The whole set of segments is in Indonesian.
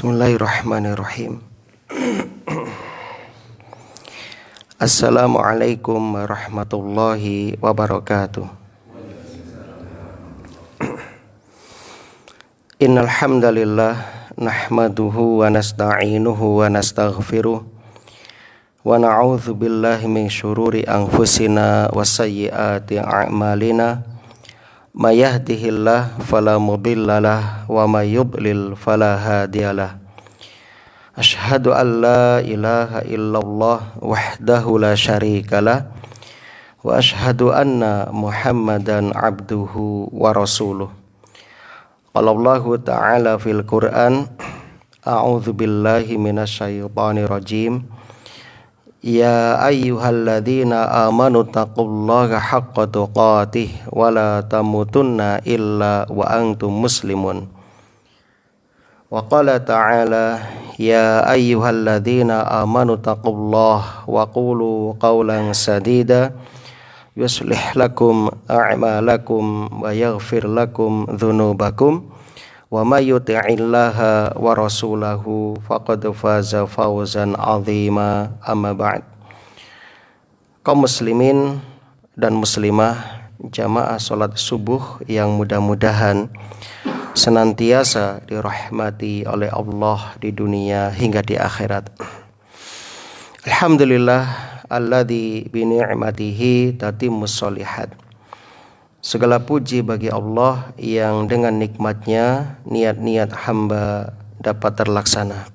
Bismillahirrahmanirrahim. Assalamualaikum warahmatullahi wabarakatuh. Innal hamdalillah nahmaduhu wa nasta'inuhu wa nastaghfiruh wa na'udzu billahi min syururi anfusina wa sayyiati a'malina. May yahdihillahu fala mudhillalah wa may yudlil fala hadiyalah. Asyhadu an la ilaha illallah wahdahu la syarikalah wa asyhadu anna Muhammadan abduhu wa rasuluh. Qala Allahu ta'ala fil Qur'an, a'udzu billahi minasyaitonir rajim. Ya ayyuhalladzina amanu taqullaha haqqa tuqatih wa la tamutunna illa wa antum muslimun. Wa qala ta'ala, ya ayyuhalladzina amanu taqullaha wa qulu qawlan sadida yuslih lakum a'malakum wa yaghfir lakum dhunubakum wa may yuti'illaha wa rasulahu faqad faza fawzan 'azima. Amma ba'd. Kaum muslimin dan muslimah jamaah salat subuh yang mudah-mudahan senantiasa dirahmati oleh Allah di dunia hingga di akhirat. Alhamdulillah alladzi bi ni'matihi tatimmus sholihat. Segala puji bagi Allah yang dengan nikmatnya niat-niat hamba dapat terlaksana.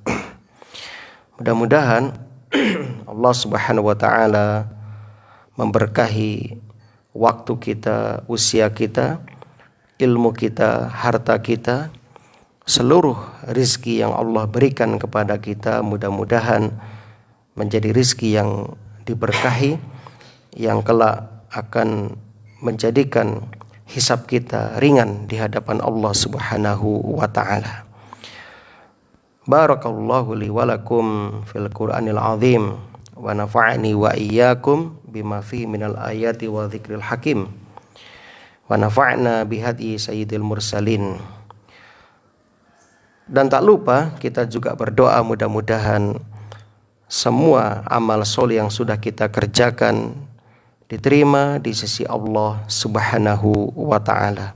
Mudah-mudahan Allah Subhanahu wa ta'ala memberkahi waktu kita, usia kita, ilmu kita, harta kita, seluruh rizki yang Allah berikan kepada kita mudah-mudahan menjadi rizki yang diberkahi, yang kelak akan menjadikan hisab kita ringan di hadapan Allah Subhanahu wa ta'ala. Barakallahu li wa lakum fil Qur'anil azim wa nafa'ani wa iyyakum bima fihi minal ayati wa dzikril hakim wa nafa'na bihadi sayyidil mursalin. Dan tak lupa kita juga berdoa mudah-mudahan semua amal soleh yang sudah kita kerjakan diterima di sisi Allah Subhanahu wa ta'ala.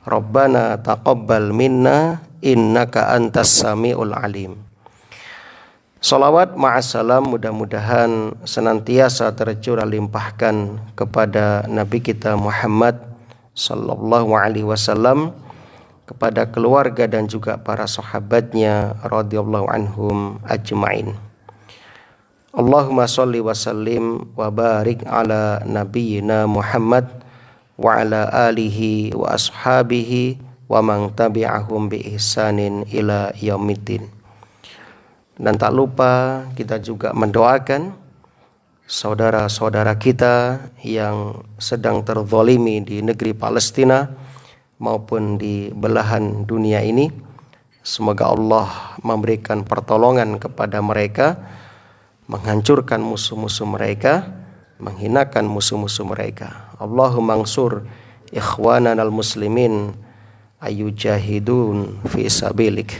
Rabbana taqabbal minna innaka antas sami'ul alim. Salawat ma'assalam mudah-mudahan senantiasa tercurah limpahkan kepada Nabi kita Muhammad sallallahu alaihi wasallam, kepada keluarga dan juga para sahabatnya radhiyallahu anhum ajma'in. Allahumma sholli wa sallim wa barik ala nabiyyina Muhammad wa ala alihi wa ashabihi wa man tabi'ahum bi ihsanin ila yaumiddin. Dan tak lupa kita juga mendoakan saudara-saudara kita yang sedang terzalimi di negeri Palestina maupun di belahan dunia ini. Semoga Allah memberikan pertolongan kepada mereka, menghancurkan musuh-musuh mereka, menghinakan musuh-musuh mereka. Allahumma ansur ikhwanana al-muslimin ayujahidun fi sabilik.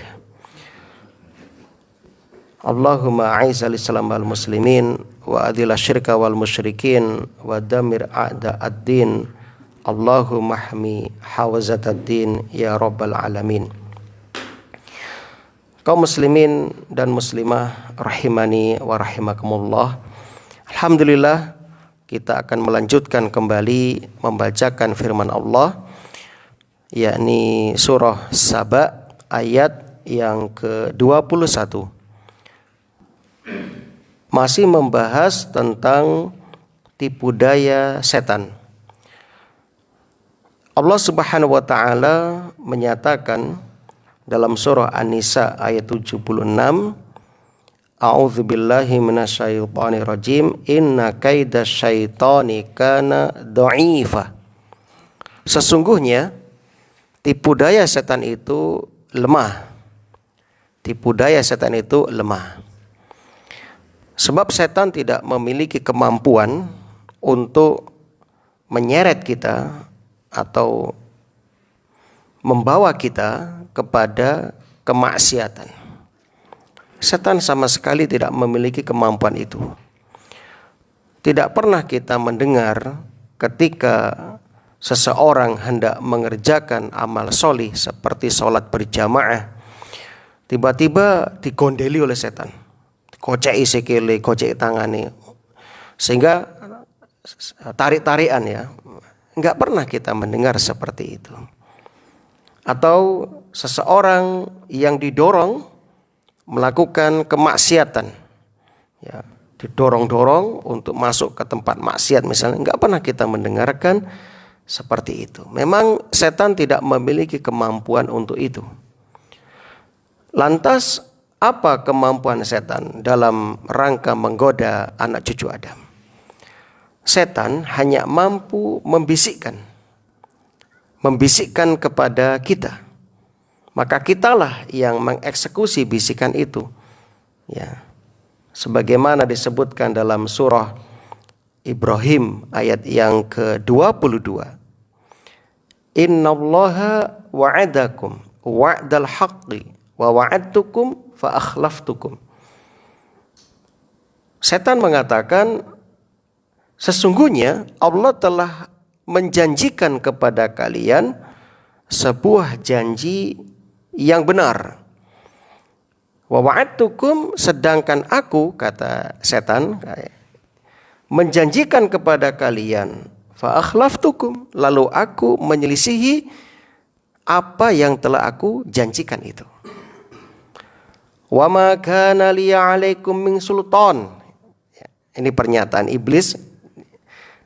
Allahumma a'izzal islam wal muslimin wa adhil syirka wal musyrikin wa damir a'da ad-din. Allahumma hmi hawazat ad-din ya rabbal alamin. Kaum muslimin dan muslimah rahimani wa rahimakumullah. Alhamdulillah kita akan melanjutkan kembali membacakan firman Allah, yakni surah Saba ayat yang ke-21. Masih membahas tentang tipu daya setan. Allah Subhanahu wa ta'ala menyatakan dalam surah An-Nisa ayat 76, A'udzu billahi minasyaitonir rajim, inna kaidasyaitani kana dha'ifa. Sesungguhnya tipu daya setan itu lemah. Tipu daya setan itu lemah. Sebab setan tidak memiliki kemampuan untuk menyeret kita atau membawa kita kepada kemaksiatan. Setan sama sekali tidak memiliki kemampuan itu. Tidak pernah kita mendengar ketika seseorang hendak mengerjakan amal solih seperti sholat berjamaah, tiba-tiba digondeli oleh setan. Kocei sikile, kocei tangane. Sehingga tarik-tarikan ya. Enggak pernah kita mendengar seperti itu. Atau seseorang yang didorong melakukan kemaksiatan, ya, didorong-dorong untuk masuk ke tempat maksiat misalnya, enggak pernah kita mendengarkan seperti itu. Memang setan tidak memiliki kemampuan untuk itu. Lantas apa kemampuan setan dalam rangka menggoda anak cucu Adam? Setan hanya mampu membisikkan kepada kita. Maka kitalah yang mengeksekusi bisikan itu. Ya. Sebagaimana disebutkan dalam surah Ibrahim ayat yang ke-22. Innallaha wa'adakum wa'dal haqqi wa wa'adtukum fa akhlaftukum. Setan mengatakan, sesungguhnya Allah telah menjanjikan kepada kalian sebuah janji yang benar. Wa wa'adtukum, sedangkan aku, kata setan, menjanjikan kepada kalian, fa akhlaftukum, lalu aku menyelisihi apa yang telah aku janjikan itu. Wa ma kana liya 'alaikum min sultan. Ini pernyataan iblis.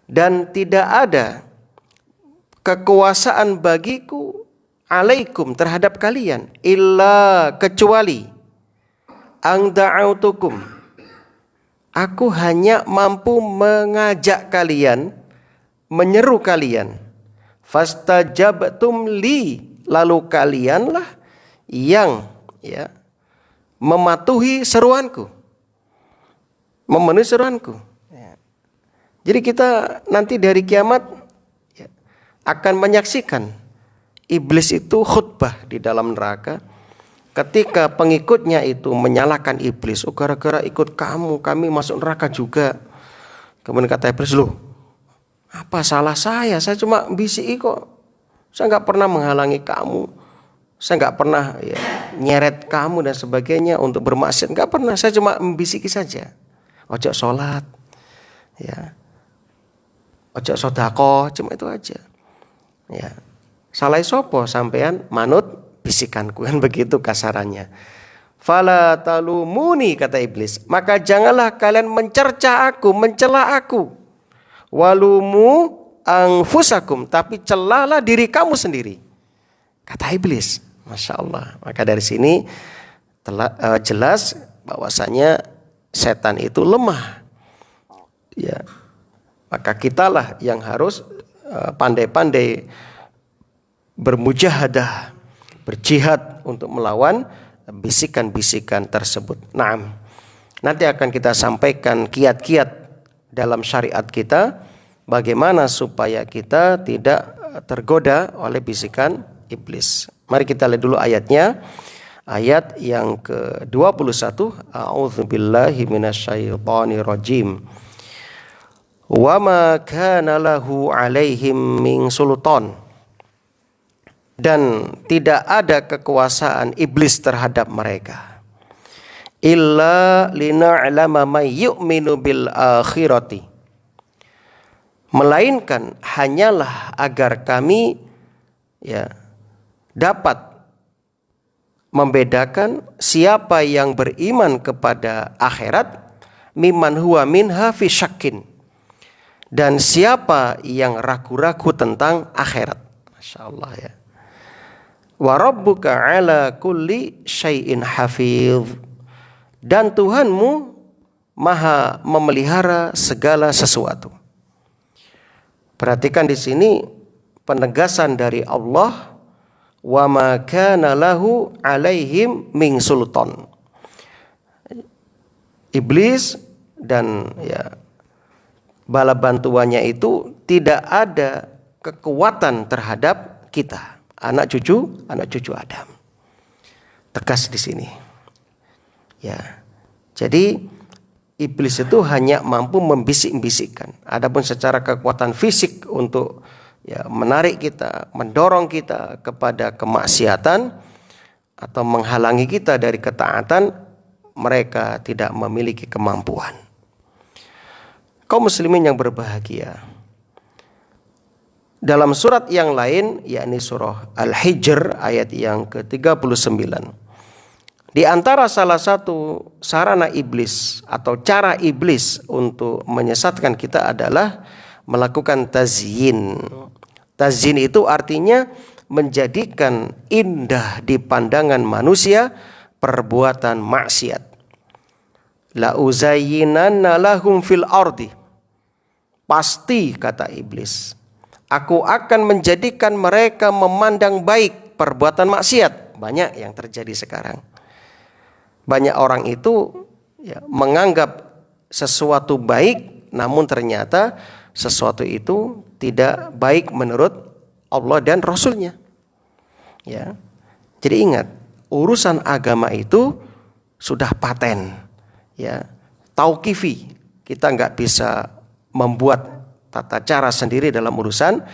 Dan tidak ada kekuasaan bagiku alaikum terhadap kalian illa kecuali ang da'autukum, aku hanya mampu mengajak kalian, menyeru kalian, fastajabtum li, lalu kalianlah yang mematuhi seruanku, memenuhi seruanku. Jadi kita nanti dari kiamat akan menyaksikan iblis itu khutbah di dalam neraka. Ketika pengikutnya itu menyalahkan iblis, oh gara-gara ikut kamu kami masuk neraka juga. Kemudian kata iblis, loh apa salah saya cuma bisiki kok. Saya gak pernah menghalangi kamu. Saya gak pernah nyeret kamu dan sebagainya untuk bermaksiat. Gak pernah, saya cuma membisiki saja. Ojo sholat, ya. Ojo sodako, cuma itu aja. Ya. Salah sopo sampean manut bisikanku, kan begitu kasarannya. Fala talumuni, kata iblis, maka janganlah kalian mencerca aku, mencela aku. Walumu anfusakum, tapi celalah diri kamu sendiri, kata iblis. Masya Allah. Maka dari sini jelas bahwasanya setan itu lemah. Ya. Maka kitalah yang harus pandai-pandai bermujahadah, berjihad untuk melawan bisikan-bisikan tersebut. Naam. Nanti akan kita sampaikan kiat-kiat dalam syariat kita bagaimana supaya kita tidak tergoda oleh bisikan iblis. Mari kita lihat dulu ayatnya. Ayat yang ke-21. A'udzubillahi minasyaitonirrajim. Wa ma kana lahu 'alaihim min sultan. Dan tidak ada kekuasaan iblis terhadap mereka. Illa lina'lama may yu'minu bil akhirati. Melainkan hanyalah agar kami dapat membedakan siapa yang beriman kepada akhirat mimman huwa minha fi syakkin, dan siapa yang ragu-ragu tentang akhirat. Masya Allah ya. Wa rabbuka ala kulli syai'in hafiz, dan Tuhanmu maha memelihara segala sesuatu. Perhatikan di sini penegasan dari Allah, wa ma kana lahu alaihim min sultan. Iblis dan bala bantuannya itu tidak ada kekuatan terhadap kita, anak cucu Adam. Tegas di sini. Ya. Jadi iblis itu hanya mampu membisik-bisikkan. Adapun secara kekuatan fisik untuk menarik kita, mendorong kita kepada kemaksiatan atau menghalangi kita dari ketaatan, mereka tidak memiliki kemampuan. Kaum muslimin yang berbahagia, dalam surat yang lain, yakni surah Al-Hijr ayat yang ke-39, di antara salah satu sarana iblis atau cara iblis untuk menyesatkan kita adalah melakukan tazyin. Tazyin itu artinya menjadikan indah di pandangan manusia perbuatan maksiat. La uzayyinanna lahum fil ardi. Pasti, kata iblis, aku akan menjadikan mereka memandang baik perbuatan maksiat. Banyak yang terjadi sekarang. Banyak orang itu menganggap sesuatu baik, namun ternyata sesuatu itu tidak baik menurut Allah dan Rasulnya. Ya. Jadi ingat, urusan agama itu sudah paten. Ya. Tauqifi, kita nggak bisa membuat tata cara sendiri dalam urusan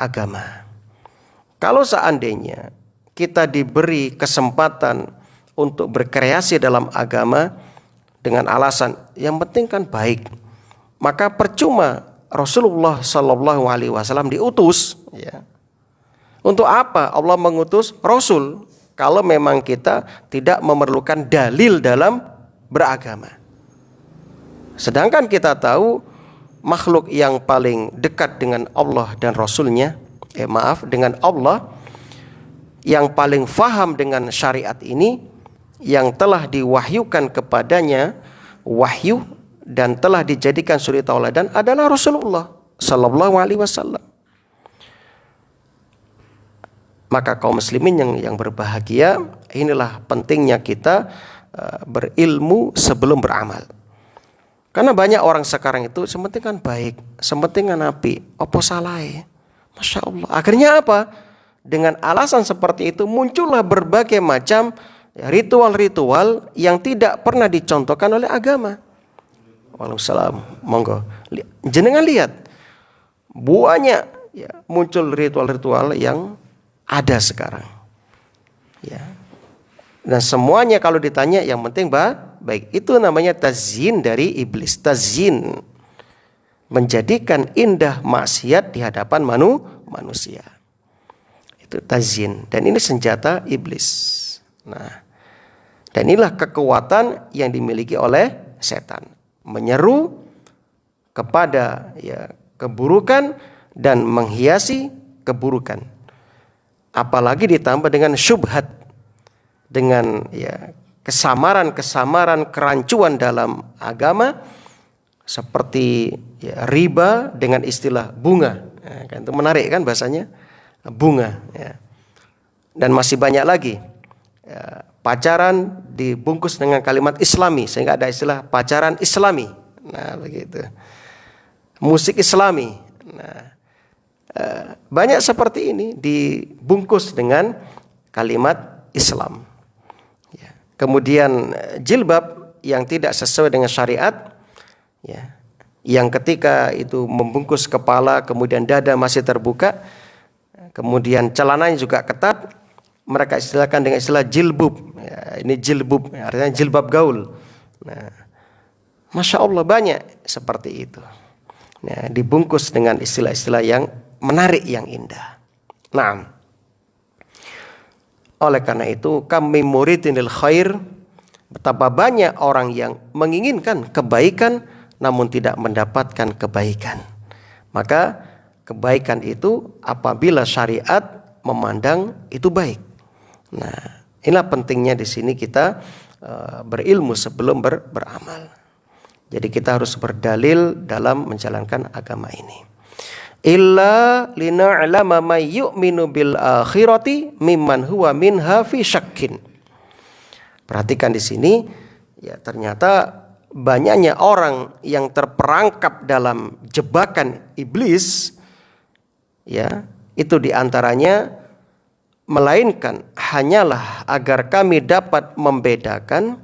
agama. Kalau seandainya kita diberi kesempatan untuk berkreasi dalam agama dengan alasan yang penting kan baik, maka percuma Rasulullah Shallallahu Alaihi Wasallam diutus. Ya. Untuk apa Allah mengutus Rasul kalau memang kita tidak memerlukan dalil dalam beragama? Sedangkan kita tahu makhluk yang paling dekat dengan Allah dan Rasulnya, dengan Allah, yang paling faham dengan syariat ini, yang telah diwahyukan kepadanya wahyu dan telah dijadikan suri tauladan adalah Rasulullah Sallallahu Alaihi Wasallam. Maka kaum muslimin yang berbahagia, inilah pentingnya kita berilmu sebelum beramal. Karena banyak orang sekarang itu sementing kan baik, sementing kan api, apa salah ya? Masya Allah. Akhirnya apa? Dengan alasan seperti itu muncullah berbagai macam ritual-ritual yang tidak pernah dicontohkan oleh agama. Waalaikumsalam. Monggo. Jenengan lihat, banyak muncul ritual-ritual yang ada sekarang. Ya. Dan semuanya kalau ditanya yang penting baik. Itu namanya tazyin dari iblis. Tazyin, menjadikan indah maksiat di hadapan manusia. Itu tazyin. Dan ini senjata iblis. Nah, dan inilah kekuatan yang dimiliki oleh setan. Menyeru kepada keburukan dan menghiasi keburukan. Apalagi ditambah dengan syubhat, dengan kesamaran-kesamaran, kerancuan dalam agama, seperti riba dengan istilah bunga. Kan itu menarik kan bahasanya, bunga. Ya. Dan masih banyak lagi. Pacaran dibungkus dengan kalimat Islami, sehingga ada istilah pacaran Islami. Nah, begitu. Musik Islami. Nah, banyak seperti ini dibungkus dengan kalimat Islam. Ya. Kemudian jilbab yang tidak sesuai dengan syariat, yang ketika itu membungkus kepala, kemudian dada masih terbuka, kemudian celananya juga ketat. Mereka istilahkan dengan istilah jilbub. Ini jilbub, artinya jilbab gaul. Nah, Masya Allah banyak seperti itu. Nah, dibungkus dengan istilah-istilah yang menarik, yang indah. Nah, oleh karena itu kami muridinil khair, betapa banyak orang yang menginginkan kebaikan namun tidak mendapatkan kebaikan. Maka kebaikan itu apabila syariat memandang itu baik. Nah, inilah pentingnya di sini kita berilmu sebelum beramal. Jadi kita harus berdalil dalam menjalankan agama ini. Illa lina'lama may yu'minu bil akhirati mimman huwa minha fi syakkin. Perhatikan di sini, ternyata banyaknya orang yang terperangkap dalam jebakan iblis, itu diantaranya melainkan hanyalah agar kami dapat membedakan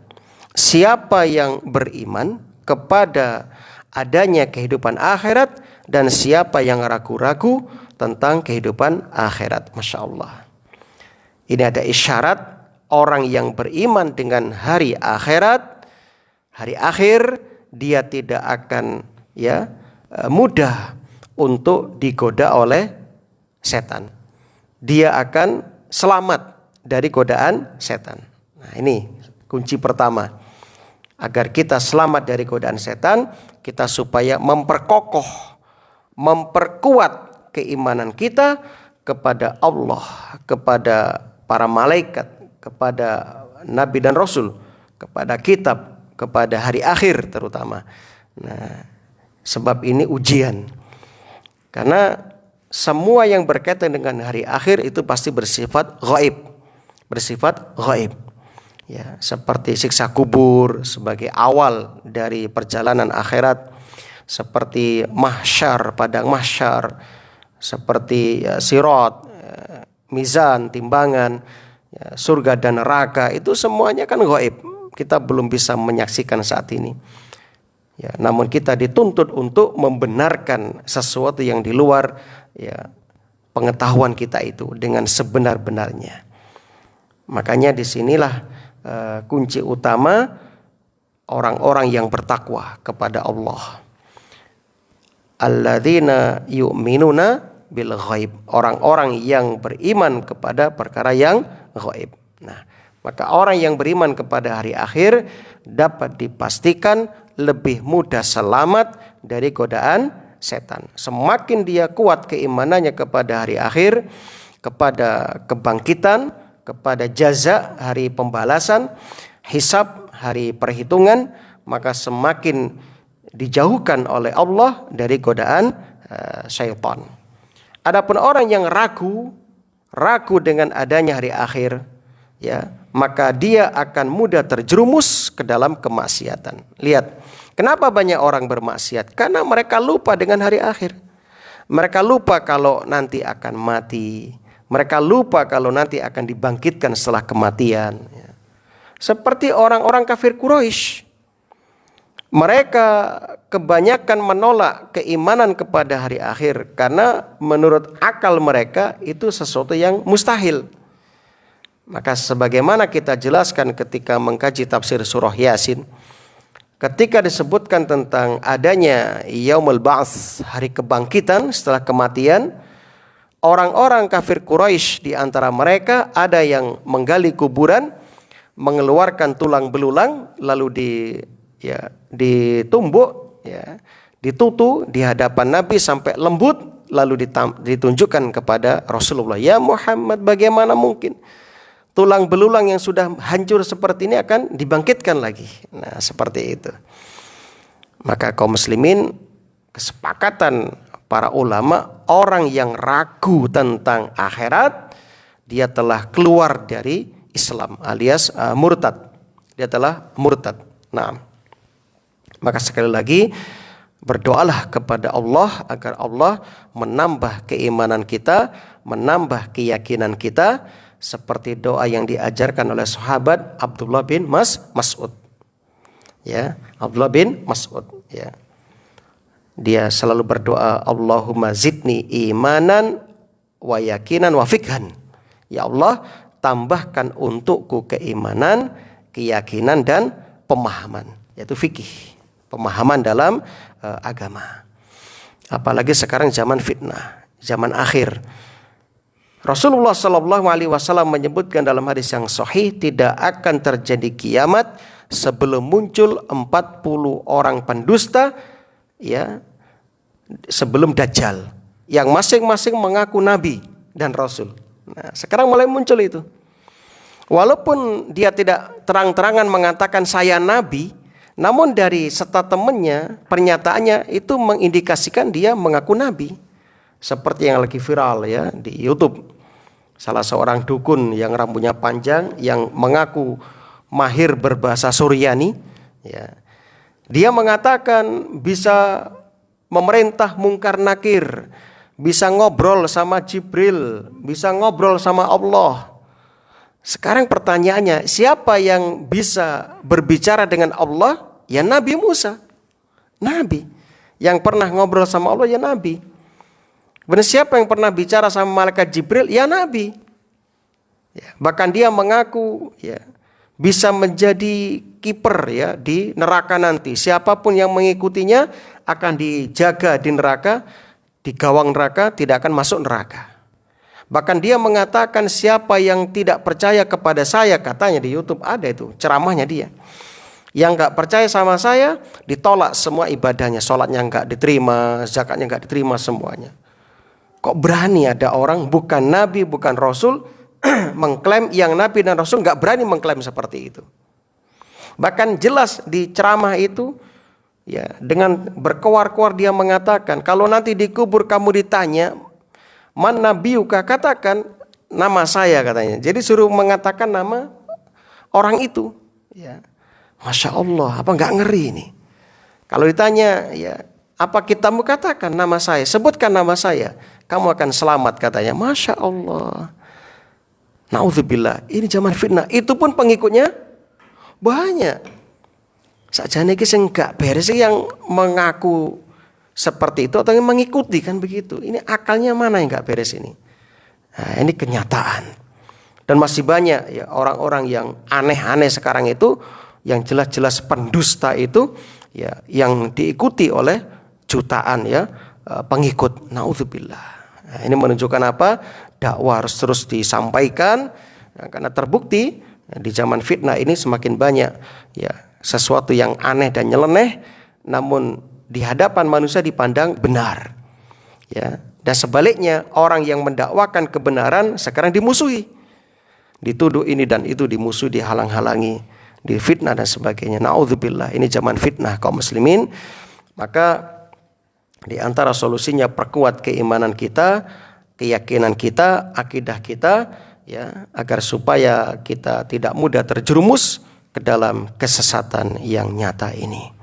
siapa yang beriman kepada adanya kehidupan akhirat dan siapa yang ragu-ragu tentang kehidupan akhirat. Masya Allah. Ini ada isyarat orang yang beriman dengan hari akhirat, hari akhir, dia tidak akan mudah untuk digoda oleh setan. Dia akan selamat dari godaan setan. Nah, ini kunci pertama. Agar kita selamat dari godaan setan, kita supaya memperkokoh, memperkuat keimanan kita kepada Allah, kepada para malaikat, kepada nabi dan rasul, kepada kitab, kepada hari akhir terutama. Nah, sebab ini ujian. Karena semua yang berkaitan dengan hari akhir itu pasti bersifat ghaib. Bersifat ghaib. Ya, seperti siksa kubur sebagai awal dari perjalanan akhirat, seperti mahsyar, padang mahsyar, seperti sirat, mizan, timbangan, surga dan neraka, itu semuanya kan ghaib. Kita belum bisa menyaksikan saat ini. Ya, namun kita dituntut untuk membenarkan sesuatu yang di luar pengetahuan kita itu dengan sebenar-benarnya. Makanya disinilah kunci utama orang-orang yang bertakwa kepada Allah. Alladzina yu'minuna bil ghaib. Orang-orang yang beriman kepada perkara yang ghaib. Nah, maka orang yang beriman kepada hari akhir dapat dipastikan lebih mudah selamat dari godaan setan. Semakin dia kuat keimanannya kepada hari akhir, kepada kebangkitan, kepada jaza, hari pembalasan, hisab, hari perhitungan, maka semakin dijauhkan oleh Allah dari godaan syaitan. Adapun orang yang ragu dengan adanya hari akhir, maka dia akan mudah terjerumus ke dalam kemaksiatan. Lihat, kenapa banyak orang bermaksiat? Karena mereka lupa dengan hari akhir. Mereka lupa kalau nanti akan mati. Mereka lupa kalau nanti akan dibangkitkan setelah kematian. Seperti orang-orang kafir Quraisy. Mereka kebanyakan menolak keimanan kepada hari akhir karena menurut akal mereka itu sesuatu yang mustahil. Maka sebagaimana kita jelaskan ketika mengkaji tafsir surah Yasin, ketika disebutkan tentang adanya Yaumul Ba'ts, hari kebangkitan setelah kematian, orang-orang kafir Quraisy di antara mereka ada yang menggali kuburan, mengeluarkan tulang belulang, lalu ditumbuk, ditutu di hadapan Nabi sampai lembut, lalu ditunjukkan kepada Rasulullah. Ya Muhammad, bagaimana mungkin tulang belulang yang sudah hancur seperti ini akan dibangkitkan lagi? Nah, seperti itu. Maka kaum muslimin, kesepakatan para ulama, orang yang ragu tentang akhirat, dia telah keluar dari Islam alias murtad. Dia telah murtad. Nah, maka sekali lagi berdoalah kepada Allah agar Allah menambah keimanan kita, menambah keyakinan kita, seperti doa yang diajarkan oleh sahabat Abdullah bin Mas'ud. Abdullah bin Mas'ud. Dia selalu berdoa, Allahumma zidni imanan wa yakinan wa fikhan. Ya Allah, tambahkan untukku keimanan, keyakinan dan pemahaman, yaitu fikih, pemahaman dalam agama. Apalagi sekarang zaman fitnah, zaman akhir. Rasulullah SAW menyebutkan dalam hadis yang sahih, tidak akan terjadi kiamat sebelum muncul 40 orang pendusta, sebelum Dajjal, yang masing-masing mengaku nabi dan rasul. Nah, sekarang mulai muncul itu. Walaupun dia tidak terang-terangan mengatakan saya nabi, namun dari statementnya, pernyataannya itu mengindikasikan dia mengaku nabi. Seperti yang lagi viral di YouTube. Salah seorang dukun yang rambutnya panjang, yang mengaku mahir berbahasa Suryani, dia mengatakan bisa memerintah mungkar nakir, bisa ngobrol sama Jibril, bisa ngobrol sama Allah. Sekarang pertanyaannya, siapa yang bisa berbicara dengan Allah? Ya Nabi Musa. Nabi. Yang pernah ngobrol sama Allah ya Nabi. Benar, siapa yang pernah bicara sama malaikat Jibril? Ya Nabi. Ya, bahkan dia mengaku ya bisa menjadi kiper ya di neraka nanti. Siapapun yang mengikutinya akan dijaga di neraka, di gawang neraka, tidak akan masuk neraka. Bahkan dia mengatakan siapa yang tidak percaya kepada saya, katanya di YouTube ada itu ceramahnya dia. Yang nggak percaya sama saya ditolak semua ibadahnya, sholatnya nggak diterima, zakatnya nggak diterima semuanya. Kok berani ada orang bukan nabi, bukan rasul mengklaim yang nabi dan rasul nggak berani mengklaim seperti itu. Bahkan jelas di ceramah itu ya dengan berkoar-koar dia mengatakan kalau nanti dikubur kamu ditanya man nabiyuka, katakan nama saya katanya. Jadi suruh mengatakan nama orang itu. Ya, Masya Allah, apa nggak ngeri ini? Kalau ditanya, ya apa kitabmu, katakan nama saya, sebutkan nama saya, kamu akan selamat katanya. Masya Allah. Naudzubillah, ini zaman fitnah. Itu pun pengikutnya banyak. Sakjane iki sing gak beres yang mengaku seperti itu atau yang mengikuti kan begitu. Ini akalnya mana yang gak beres ini? Nah, ini kenyataan. Dan masih banyak ya orang-orang yang aneh-aneh sekarang itu, yang jelas-jelas pendusta itu ya yang diikuti oleh jutaan ya pengikut. Naudzubillah. Nah, ini menunjukkan apa? Dakwah harus terus disampaikan ya, karena terbukti ya, di zaman fitnah ini semakin banyak ya sesuatu yang aneh dan nyeleneh, namun di hadapan manusia dipandang benar. Ya, dan sebaliknya orang yang mendakwakan kebenaran sekarang dimusuhi. Dituduh ini dan itu, dimusuhi, dihalang-halangi, difitnah dan sebagainya. Naudzubillah, ini zaman fitnah kaum muslimin. Maka di antara solusinya perkuat keimanan kita, keyakinan kita, akidah kita ya, agar supaya kita tidak mudah terjerumus ke dalam kesesatan yang nyata ini.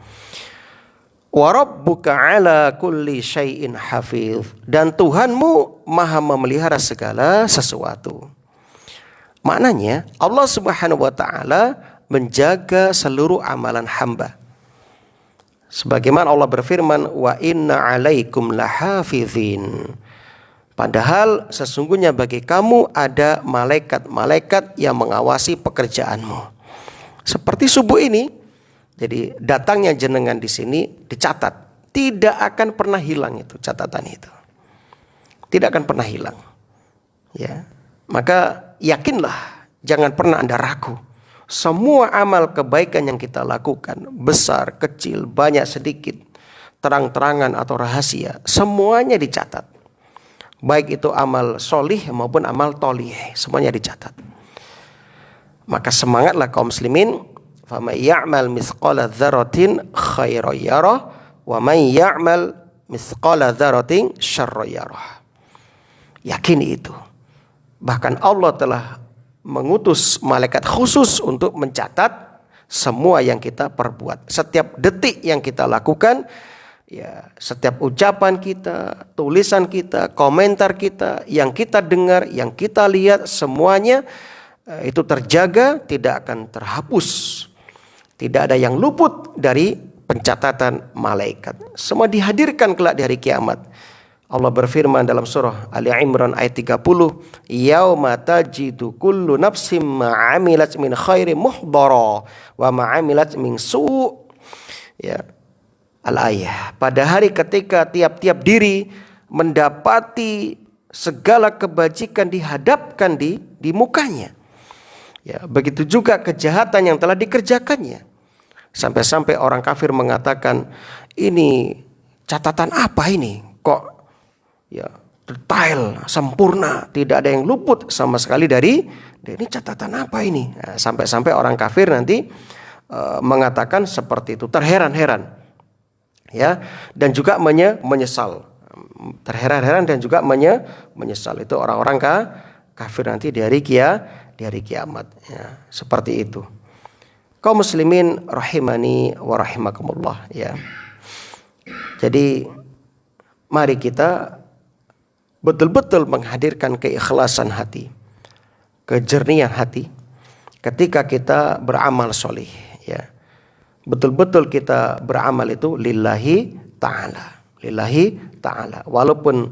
Wa rabbuka ala kulli syai'in hafiz, dan Tuhanmu maha memelihara segala sesuatu. Maknanya Allah Subhanahu wa taala menjaga seluruh amalan hamba. Sebagaimana Allah berfirman, wa inna 'alaikum lahafizin. Padahal sesungguhnya bagi kamu ada malaikat-malaikat yang mengawasi pekerjaanmu. Seperti subuh ini. Jadi datangnya jenengan di sini dicatat, tidak akan pernah hilang itu catatan itu, tidak akan pernah hilang. Ya, maka yakinlah, jangan pernah Anda ragu. Semua amal kebaikan yang kita lakukan, besar, kecil, banyak, sedikit, terang-terangan atau rahasia, semuanya dicatat. Baik itu amal solih maupun amal tolih, semuanya dicatat. Maka semangatlah kaum muslimin. Faman ya'mal mithqala dzarratin khairan yarah wa man ya'mal mithqala dzarratin syarran yarah. Yakini itu. Bahkan Allah telah mengutus malaikat khusus untuk mencatat semua yang kita perbuat. Setiap detik yang kita lakukan, ya, setiap ucapan kita, tulisan kita, komentar kita, yang kita dengar, yang kita lihat, semuanya itu terjaga, tidak akan terhapus. Tidak ada yang luput dari pencatatan malaikat. Semua dihadirkan kelak di hari kiamat. Allah berfirman dalam surah Ali Imran ayat 30, yauma tajidu kullu nafsin ma 'amilat min khairin muhdara wa ma 'amilat min su'. Ya. Al-ayah. Pada hari ketika tiap-tiap diri mendapati segala kebajikan dihadapkan di mukanya. Ya, begitu juga kejahatan yang telah dikerjakannya. Sampai-sampai orang kafir mengatakan, ini catatan apa ini? Kok ya detail, sempurna, tidak ada yang luput sama sekali dari ini catatan apa ini? Nah, sampai-sampai orang kafir nanti mengatakan seperti itu, terheran-heran. Ya, dan juga menyesal. Terheran-heran dan juga menyesal. Itu orang-orang kafir nanti di hari kiamat. Ya, seperti itu. Kaum muslimin rahimani wa rahimakumullah ya. Jadi mari kita betul-betul menghadirkan keikhlasan hati. kejernihan hati ketika kita beramal soleh, ya. Betul-betul kita beramal itu lillahi ta'ala. Lillahi ta'ala. Walaupun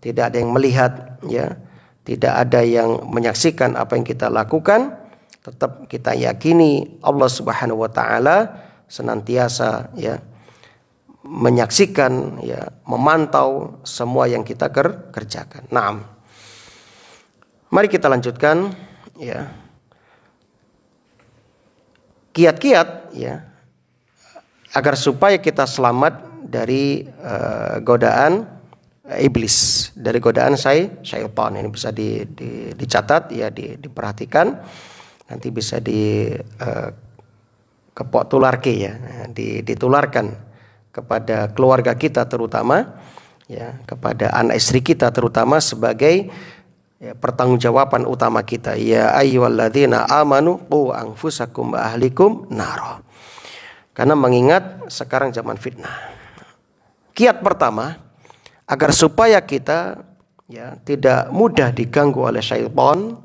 tidak ada yang melihat, ya, tidak ada yang menyaksikan apa yang kita lakukan, tetap kita yakini Allah Subhanahu wa taala senantiasa, ya, menyaksikan, ya, memantau semua yang kita kerjakan. Naam. Mari kita lanjutkan, ya. Kiat-kiat, ya, agar supaya kita selamat dari godaan iblis, dari godaan syaitan. Ini bisa dicatat, ya, diperhatikan. Nanti bisa kepok tularke, ya, ditularkan kepada keluarga kita terutama, ya, kepada anak istri kita terutama sebagai, ya, pertanggungjawaban utama kita. Ya ayyuhalladzina amanu qu anfusakum wa ahlikum nara. Karena mengingat sekarang zaman fitnah. Kiat pertama agar supaya kita, ya, tidak mudah diganggu oleh syaitan,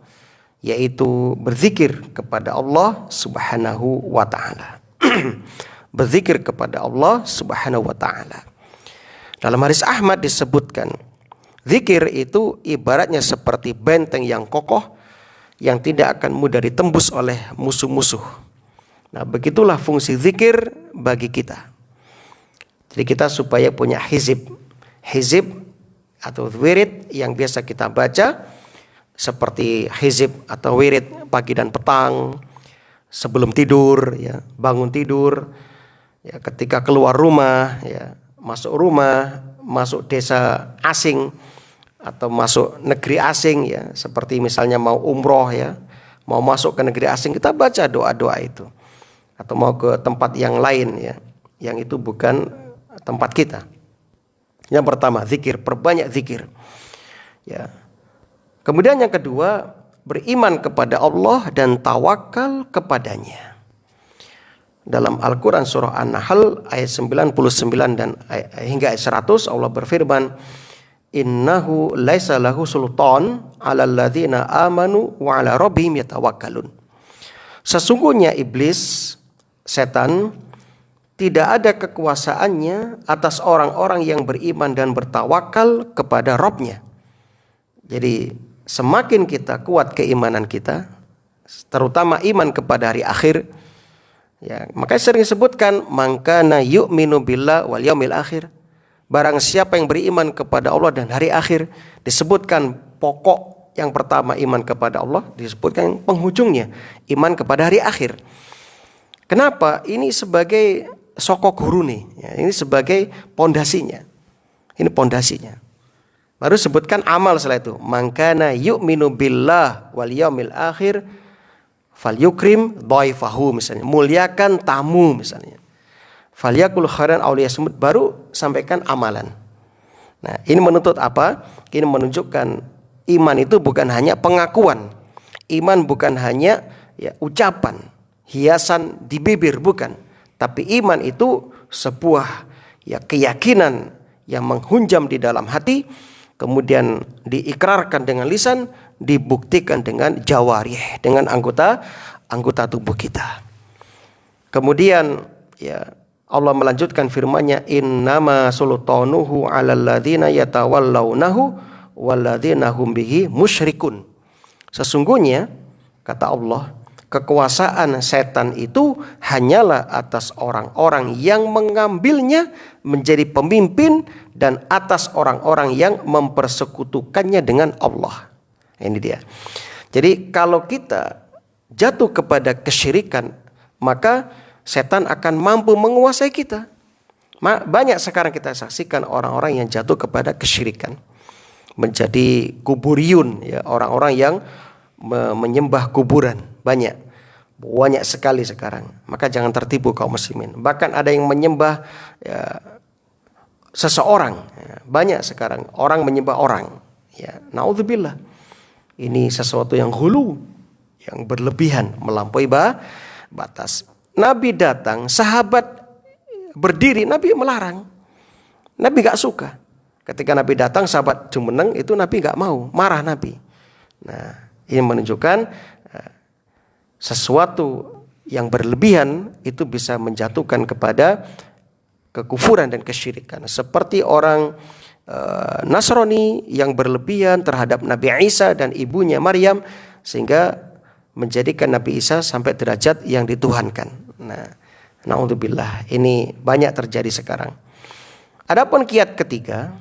yaitu berzikir kepada Allah Subhanahu wa taala. Berzikir kepada Allah Subhanahu wa taala. Dalam hadis Ahmad disebutkan, zikir itu ibaratnya seperti benteng yang kokoh yang tidak akan mudah ditembus oleh musuh-musuh. Nah, begitulah fungsi zikir bagi kita. Jadi kita supaya punya hizib atau wirid yang biasa kita baca, seperti hizib atau wirid pagi dan petang, sebelum tidur, ya, bangun tidur, ya, ketika keluar rumah, ya, masuk desa asing atau masuk negeri asing, ya, seperti misalnya mau umroh, ya, mau masuk ke negeri asing, kita baca doa-doa itu. Atau mau ke tempat yang lain, ya, yang itu bukan tempat kita. Yang pertama, zikir, perbanyak zikir, ya. Kemudian yang kedua, beriman kepada Allah dan tawakal kepadanya. Dalam Al-Quran surah An-Nahl ayat 99 dan hingga ayat 100, Allah berfirman, innahu laisa lahu sultan 'alal ladzina amanu wa 'ala rabbihim yatawakkalun. Sesungguhnya iblis, setan, tidak ada kekuasaannya atas orang-orang yang beriman dan bertawakal kepada Rabb-nya. Jadi semakin kita kuat keimanan kita, terutama iman kepada hari akhir, ya, makanya sering disebutkan man kana yu'minu billah wal yaumil akhir. Barang siapa yang beriman kepada Allah dan hari akhir, disebutkan pokok yang pertama iman kepada Allah, disebutkan penghujungnya iman kepada hari akhir. Kenapa? Ini sebagai sokok guru nih, ya, ini sebagai pondasinya. Ini pondasinya. Baru sebutkan amal setelah itu. Man kana yu'minu billah wal yaumil akhir falyukrim dhaifahu, misalnya, muliakan tamu, misalnya. Falyakul khairan aw liyasmut, baru sampaikan amalan. Nah, ini menuntut apa? Ini menunjukkan iman itu bukan hanya pengakuan. Iman bukan hanya, ya, ucapan, hiasan di bibir, bukan. Tapi iman itu sebuah, ya, keyakinan yang menghunjam di dalam hati, kemudian diikrarkan dengan lisan, dibuktikan dengan jawarih, dengan anggota tubuh kita. Kemudian, ya, Allah melanjutkan firman-Nya, innama sultanuhu 'alal ladzina yatawallawnahu walladzina hum bihi musyrikun. Sesungguhnya, kata Allah, kekuasaan setan itu hanyalah atas orang-orang yang mengambilnya menjadi pemimpin dan atas orang-orang yang mempersekutukannya dengan Allah. Ini dia. Jadi kalau kita jatuh kepada kesyirikan, maka setan akan mampu menguasai kita. Banyak sekarang kita saksikan orang-orang yang jatuh kepada kesyirikan, menjadi kuburiyun, ya, orang-orang yang menyembah kuburan. Banyak sekali sekarang. Maka jangan tertipu kaum muslimin. Bahkan ada yang menyembah, ya, seseorang. Ya, banyak sekarang orang menyembah orang. Ya, naudzubillah. Ini sesuatu yang hulu, yang berlebihan, melampaui batas. Nabi datang, sahabat berdiri, Nabi melarang. Nabi gak suka. Ketika Nabi datang, sahabat jumeneng, itu Nabi gak mau, marah Nabi. Nah, Ini menunjukkan sesuatu yang berlebihan itu bisa menjatuhkan kepada kekufuran dan kesyirikan. Seperti orang Nasrani yang berlebihan terhadap Nabi Isa dan ibunya Maryam, sehingga menjadikan Nabi Isa sampai derajat yang dituhankan. Nah, naudzubillah, ini banyak terjadi sekarang. Adapun kiat ketiga,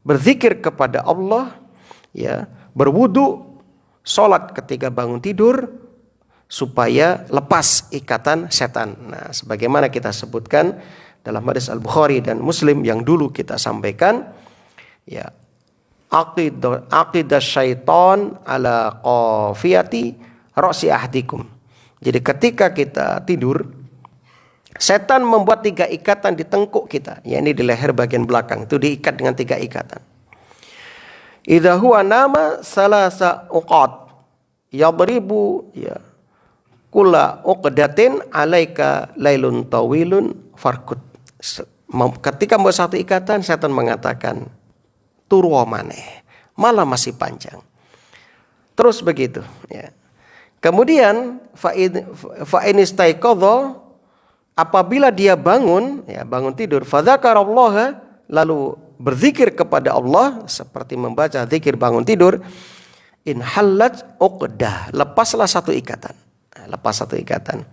berzikir kepada Allah, ya, berwudu, sholat ketika bangun tidur, supaya lepas ikatan setan. Nah, sebagaimana kita sebutkan dalam hadis Al-Bukhari dan Muslim yang dulu kita sampaikan, ya, aqidah syaiton ala qafiyati ra'si ahdikum. Jadi ketika kita tidur, setan membuat 3 ikatan di tengkuk kita, yakni di leher bagian belakang, itu diikat dengan 3 ikatan. Idza huwa nama salasa uqad yadribu, ya, kulla uqdatin alaika lailun tawilun farkut. Ketika membuat 1 ikatan, setan mengatakan turu maneh, malam masih panjang. Terus begitu, ya. Kemudian fa in istaiqadha, apabila dia bangun, ya, bangun tidur, fadzakarallaha, lalu berzikir kepada Allah seperti membaca zikir bangun tidur, in halat uqdah, lepaslah 1 ikatan. Lepas 1 ikatan.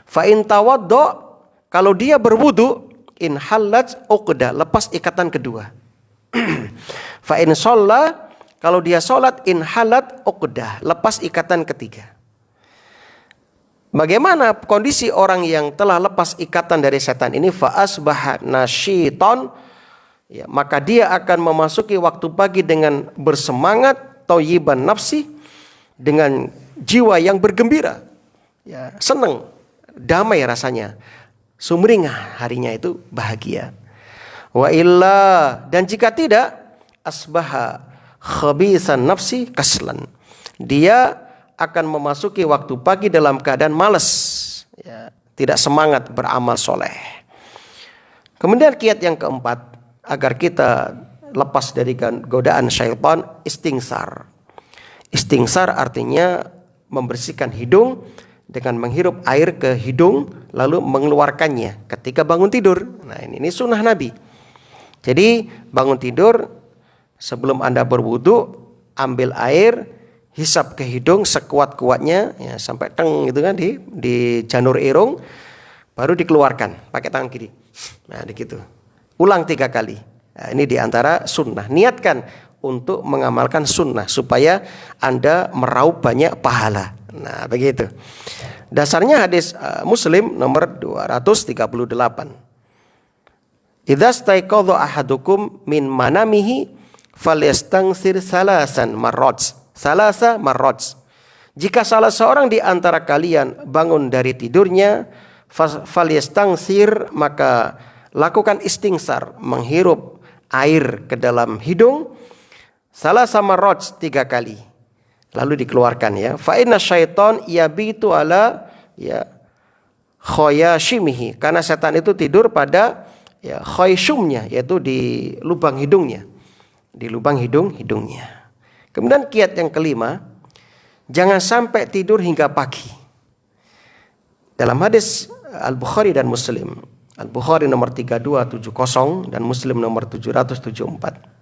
Fa in tawaddo, kalau dia berwudu, in halat uqdah, lepas ikatan kedua. Fa in shalla, kalau dia sholat, in halat uqdah, lepas ikatan ketiga. Bagaimana kondisi orang yang telah lepas ikatan dari setan ini? Fa asbaha nasyiton, ya, maka dia akan memasuki waktu pagi dengan bersemangat, thayyiban nafsi, dengan jiwa yang bergembira, ya, senang, damai rasanya, sumringah harinya itu bahagia. Wa illa, dan jika tidak, asbaha khabisan nafsi kaslan, dia akan memasuki waktu pagi dalam keadaan malas, ya, tidak semangat beramal soleh. Kemudian kiat yang keempat, agar kita lepas dari godaan syaitan, istingsar. Istingsar artinya membersihkan hidung dengan menghirup air ke hidung lalu mengeluarkannya ketika bangun tidur. Nah, ini sunnah Nabi. Jadi bangun tidur, sebelum Anda berwudu, ambil air, hisap ke hidung sekuat-kuatnya, ya, sampai teng gitu kan, di janur irung, baru dikeluarkan pakai tangan kiri. Nah, begitu. Ulang 3 kali. Nah, ini diantara sunnah. Niatkan untuk mengamalkan sunnah supaya Anda meraup banyak pahala. Nah, begitu. Dasarnya hadis Muslim nomor 238. Idza staiqadha ahadukum min manamihi falyastangsir salasan marrat. Salasa marrat. Jika salah seorang di antara kalian bangun dari tidurnya, falyastangsir, maka lakukan istingsar, menghirup air ke dalam hidung, salasa marrat, 3 kali. Lalu dikeluarkan, ya. Fa inna syaiton yabitu ala, ya, khoyashimihi, karena setan itu tidur pada, ya, khoyshumnya, yaitu di lubang hidungnya. Di lubang hidungnya. Kemudian kiat yang kelima, jangan sampai tidur hingga pagi. Dalam hadis Al-Bukhari dan Muslim, Al-Bukhari nomor 3270 dan Muslim nomor 774.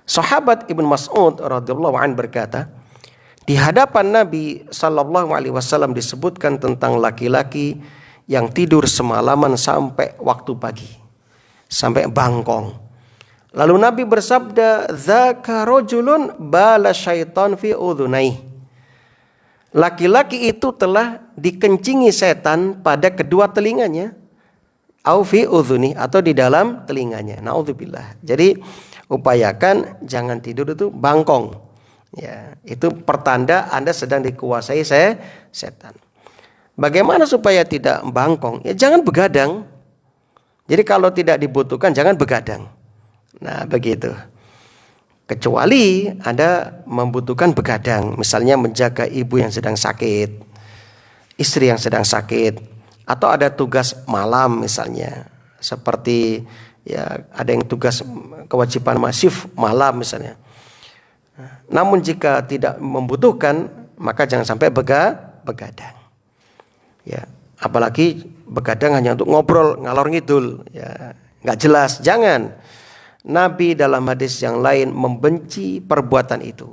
Sahabat Ibnu Mas'ud radhiyallahu anhu berkata, di hadapan Nabi sallallahu alaihi wasallam disebutkan tentang laki-laki yang tidur semalaman sampai waktu pagi, sampai bangkong. Lalu Nabi bersabda, "Dzaka rajulun bala syaitan fi udhunai." Laki-laki itu telah dikencingi setan pada kedua telinganya, au fi udhuni, atau di dalam telinganya. Naudzubillah. Jadi upayakan jangan tidur itu bangkong. Ya, itu pertanda Anda sedang dikuasai setan. Bagaimana supaya tidak bangkong? Ya, jangan begadang. Jadi kalau tidak dibutuhkan jangan begadang. Nah, begitu. Kecuali Anda membutuhkan begadang, misalnya menjaga ibu yang sedang sakit, istri yang sedang sakit, atau ada tugas malam misalnya, seperti, ya, ada yang tugas kewajiban masif malam misalnya. Namun jika tidak membutuhkan, maka jangan sampai begadang. Ya, apalagi begadang hanya untuk ngobrol ngalor ngidul, ya, nggak jelas. Jangan. Nabi dalam hadis yang lain membenci perbuatan itu.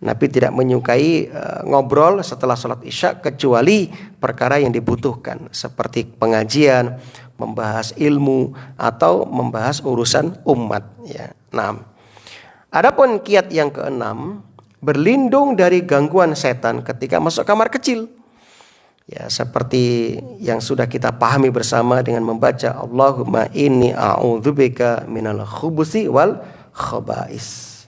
Nabi tidak menyukai ngobrol setelah sholat isya kecuali perkara yang dibutuhkan seperti pengajian, membahas ilmu atau membahas urusan umat. Ya. Nah, adapun kiat yang keenam, berlindung dari gangguan setan ketika masuk kamar kecil. Ya, seperti yang sudah kita pahami bersama dengan membaca Allahumma inni a'udzubika minal khubusi wal khaba'is.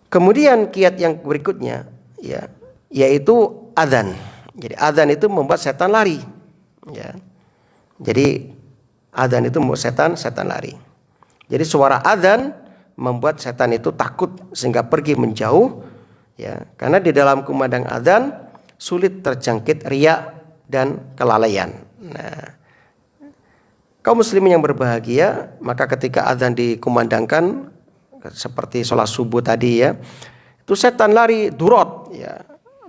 Kemudian kiat yang berikutnya, ya, yaitu adzan. Jadi adzan itu membuat setan lari. Ya. Jadi adzan itu membuat setan lari. Jadi suara adzan membuat setan itu takut sehingga pergi menjauh. Ya, karena di dalam kumandang adzan sulit terjangkit riya dan kelalaian. Nah, kaum muslimin yang berbahagia, maka ketika adzan dikumandangkan seperti sholat subuh tadi, ya, itu setan lari durot, ya.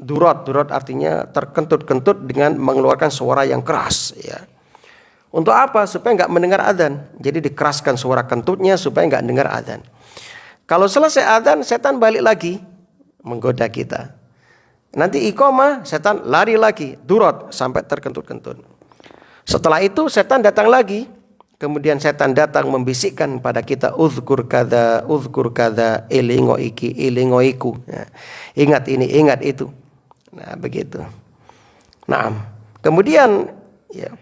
Durot artinya terkentut-kentut dengan mengeluarkan suara yang keras, ya. Untuk apa? Supaya nggak mendengar adzan. Jadi dikeraskan suara kentutnya supaya nggak dengar adzan. Kalau selesai adzan, setan balik lagi menggoda kita. Nanti iqamah, setan lari lagi, durot sampai terkentut-kentut. Setelah itu setan datang lagi. Kemudian setan datang membisikkan pada kita, uzkur kada, ilingo iki, ilingo iku. Ya. Ingat ini, ingat itu. Nah, begitu. Nah, kemudian, ya,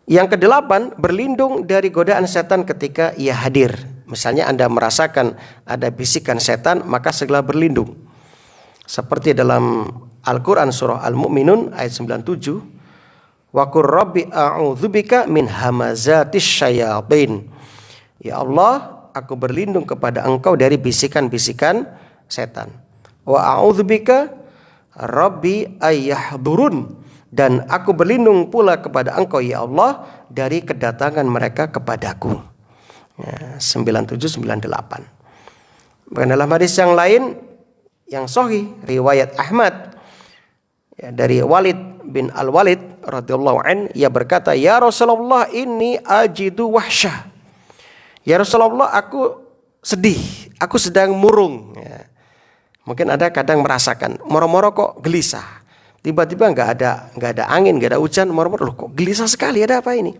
yang kedelapan, berlindung dari godaan setan ketika ia hadir. Misalnya Anda merasakan ada bisikan setan, maka segera berlindung. Seperti dalam Al-Quran surah Al-Mu'minun ayat 97. Wa qur rabbi a'udzubika min hamazatis syayatin. Ya Allah, aku berlindung kepada Engkau dari bisikan-bisikan setan. Wa a'udzubika rabbi ayyahdurun. Dan aku berlindung pula kepada Engkau ya Allah dari kedatangan mereka kepadaku. Ya, 9798. Bahkan dalam hadis yang lain yang sahih riwayat Ahmad, ya, dari Walid bin Al-Walid radhiyallahu an, ia berkata, ya Rasulullah ini ajidu wahsyah. Ya Rasulullah, aku sedih, aku sedang murung. Ya. Mungkin ada kadang merasakan moro-moro kok gelisah. Tiba-tiba nggak ada angin, nggak ada hujan, moro-moro kok gelisah sekali, ada apa ini?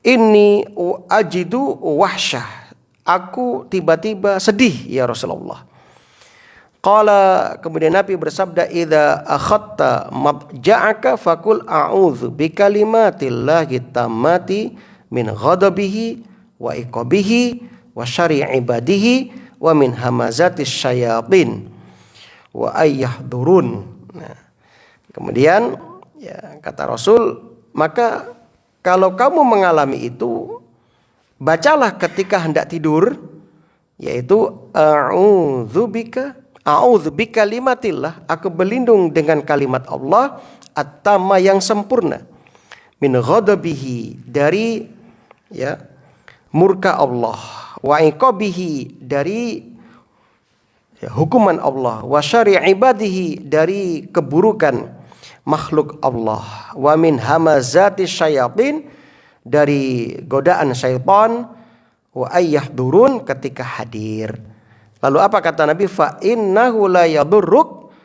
Ini ajidu wahsyah. Aku tiba-tiba sedih ya Rasulullah. Qala, kemudian Nabi bersabda, idza akhadta madja'aka faqul a'udzu bikalimatillahi tammati min ghadabihi wa iqabihi wa syarri ibadihi wa min hamazatis syayatin wa ayyahdurun. Nah, kemudian, ya, kata Rasul, maka kalau kamu mengalami itu, bacalah ketika hendak tidur, yaitu a'udzu bikalimatillah, aku berlindung dengan kalimat Allah at-tamma yang sempurna, min ghadabihi, dari, ya, murka Allah, wa iqabihi, dari, ya, hukuman Allah, wa syarri ibadihi, dari keburukan makhluk Allah, wa min hamazati syayatin, dari godaan syaitan, wa ayyahdurun, ketika hadir. Lalu apa kata Nabi? Fa innahu la yadurruk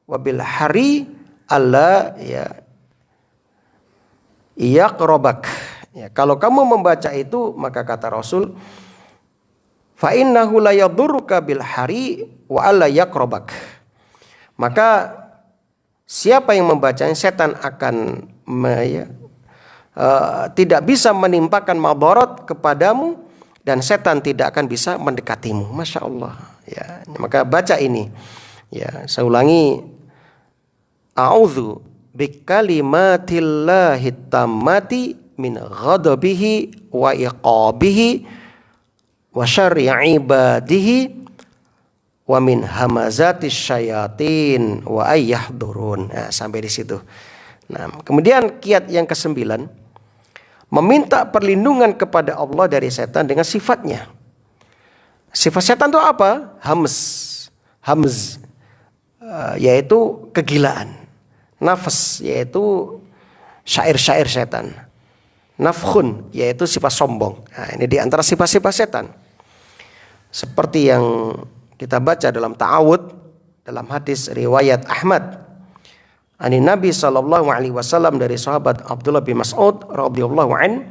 wa bil hari alla, ya, yaqrabak. Ya, kalau kamu membaca itu, maka kata Rasul, fa innahu la yadurruka bil hari wa alla yaqrabak. Maka siapa yang membacanya, setan akan tidak bisa menimpakan madarat kepadamu, dan setan tidak akan bisa mendekatimu. Masya Allah. Ya, maka baca ini. Ya, saya ulangi. A'udzu bikalimatillahi tammati min ghadabihi wa iqabihi wa syarri ibadihi wa min hamazatis syayatin wa ayyahdurun. Nah, sampai di situ. Nah, kemudian kiat yang ke-9, meminta perlindungan kepada Allah dari setan dengan sifatnya. Sifat setan itu apa? Hamz, yaitu kegilaan. Nafas, yaitu syair-syair setan. Nafkhun, yaitu sifat sombong. Nah, ini di antara sifat-sifat setan. Seperti yang kita baca dalam ta'awud, dalam hadis riwayat Ahmad, ani Nabi sallallahu alaihi wasallam, dari sahabat Abdullah bin Mas'ud radhiyallahu an,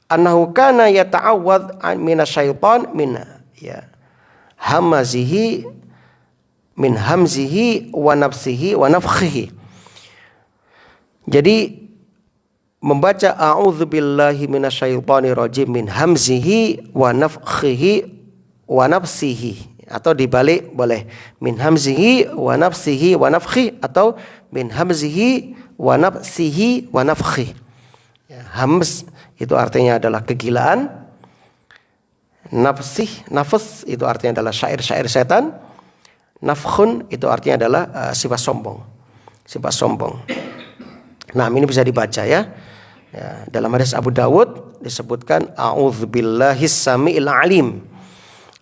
annahu kana yata'awwadz minasyaitan min hamazihi min hamzihi wa nafsihi wa nafkhihi. Jadi membaca a'udzubillahi minasyaitonir rajim min hamzihi wa nafkhihi wa nafsihi, atau dibalik boleh, min hamzihi wa nafsihi wa nafkhi, atau min hamzihi wa nafsihi wa nafkhi. Hamz itu artinya adalah kegilaan. Nafs itu artinya adalah syair-syair setan. Nafkhun itu artinya adalah sifat sombong. Sifat sombong. Nah, ini bisa dibaca ya. Dalam hadis Abu Dawud disebutkan a'udzubillahis samiil alim.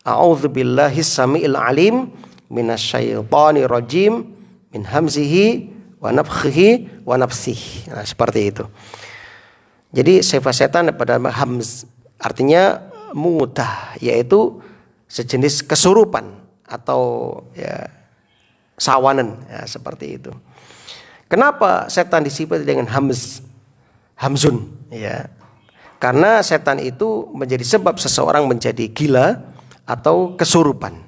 A'udzubillahis samiil alim minasyaitonir rajim min hamzihi wa nafkhihi wa nafsihi. Nah, seperti itu. Jadi sifat setan pada hamz artinya mutah, yaitu sejenis kesurupan atau sawanan, seperti itu. Kenapa setan disifati dengan hamzun? Ya, karena setan itu menjadi sebab seseorang menjadi gila atau kesurupan.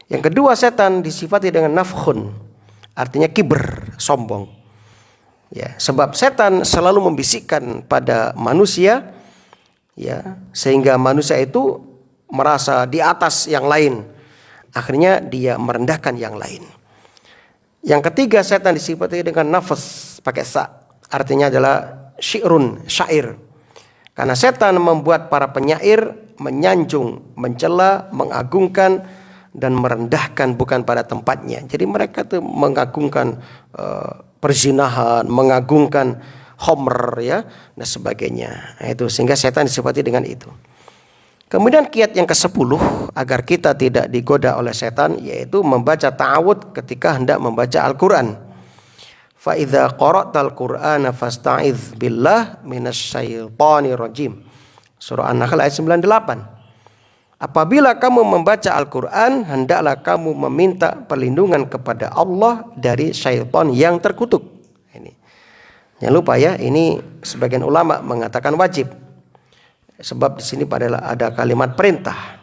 Yang kedua, setan disifati dengan nafkhun, artinya kibr, sombong. Ya, sebab setan selalu membisikkan pada manusia, ya, sehingga manusia itu merasa di atas yang lain. Akhirnya dia merendahkan yang lain. Yang ketiga, setan disifati dengan nafas, pakai sa, artinya adalah syi'run, syair. Karena setan membuat para penyair menyanjung, mencela, mengagungkan dan merendahkan bukan pada tempatnya. Jadi mereka tuh mengagungkan perzinahan, mengagungkan homer, ya, dan sebagainya. Nah, itu sehingga setan disifati dengan itu. Kemudian kiat yang ke-10 agar kita tidak digoda oleh setan, yaitu membaca ta'awud ketika hendak membaca Al-Quran. Fa idza qara'tal Qur'ana fasta'idz billah minasyaitonir rajim. Surah An-Nahl ayat 98. Apabila kamu membaca Al-Quran, hendaklah kamu meminta perlindungan kepada Allah dari syaitan yang terkutuk. Ini. Jangan lupa ya, ini sebagian ulama mengatakan wajib. Sebab di sini ada kalimat perintah.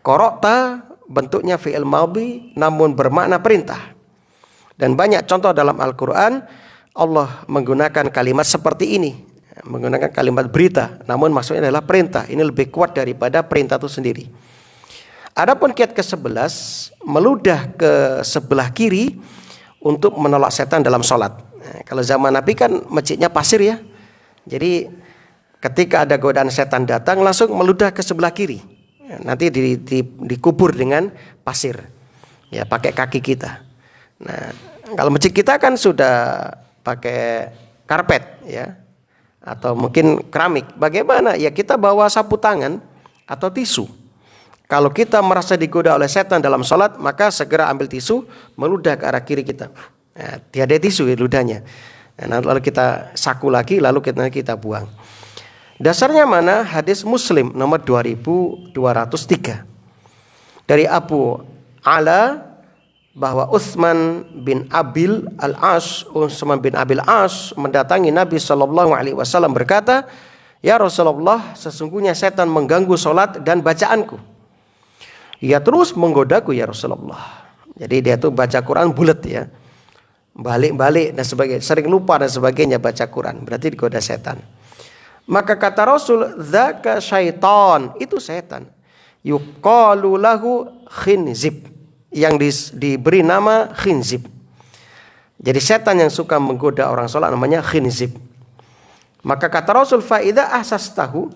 Qara'ta bentuknya fi'il madhi namun bermakna perintah. Dan banyak contoh dalam Al-Quran Allah menggunakan kalimat seperti ini, menggunakan kalimat berita, namun maksudnya adalah perintah. Ini lebih kuat daripada perintah itu sendiri. Adapun kiat ke-11, meludah ke sebelah kiri untuk menolak setan dalam sholat. Nah, kalau zaman Nabi kan masjidnya pasir ya. Jadi ketika ada godaan setan datang langsung meludah ke sebelah kiri. Nanti dikubur dengan pasir. Ya, pakai kaki kita. Nah, kalau masjid kita kan sudah pakai karpet ya. Atau mungkin keramik. Bagaimana? Ya kita bawa sapu tangan atau tisu. Kalau kita merasa digoda oleh setan dalam sholat, maka segera ambil tisu, meludah ke arah kiri kita. Nah, tiada tisu ya ludahnya. Nah, lalu kita saku lagi, lalu kita buang. Dasarnya mana? Hadis Muslim nomor 2203. Dari Abu Ala bahwa Utsman bin Abil Al-As mendatangi Nabi SAW berkata, "Ya Rasulullah, sesungguhnya setan mengganggu solat dan bacaanku. Ia terus menggodaku ya Rasulullah." Jadi dia tuh baca Quran bulat ya, balik-balik dan sebagainya, sering lupa dan sebagainya baca Quran, berarti digoda setan. Maka kata Rasul, "Dzaka syaitan," itu setan. "Yuqalu lahu khinzib," yang diberi nama khinzib. Jadi setan yang suka menggoda orang sholat namanya khinzib. Maka kata Rasul, fa idza ahsastahu,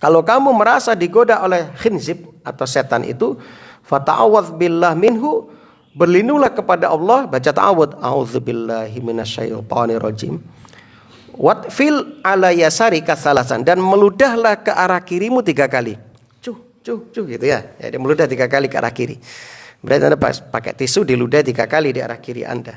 kalau kamu merasa digoda oleh khinzib atau setan itu, fata'awadz billah minhu, berlindunglah kepada Allah, baca ta'awudz, a'udzubillahi minasyaitonir rajim, Watfil ala yasari kasalasan, dan meludahlah ke arah kirimu 3 kali. Cuh gitu ya. Dia meludah 3 kali ke arah kiri. Berarti Anda pakai tisu diludah 3 kali di arah kiri Anda.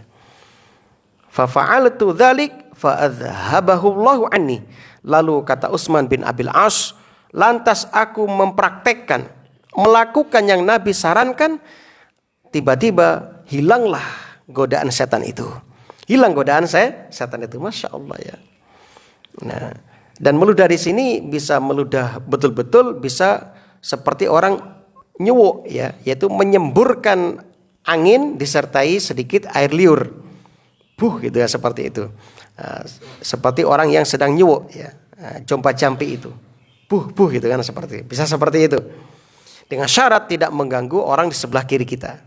Fa fa'altu dzalik fa adhhabahu Allahu anni. Lalu kata Utsman bin Abil As, lantas aku mempraktekkan, melakukan yang Nabi sarankan, tiba-tiba hilanglah godaan setan itu. Hilang godaan setan itu, Masya Allah ya. Nah, dan meludah di sini bisa meludah betul-betul, bisa seperti orang nyuwuk ya, yaitu menyemburkan angin disertai sedikit air liur. Gitu ya, seperti itu. Seperti orang yang sedang nyuwuk ya. Jompa-jampi itu. Gitu kan, seperti. Bisa seperti itu. Dengan syarat tidak mengganggu orang di sebelah kiri kita.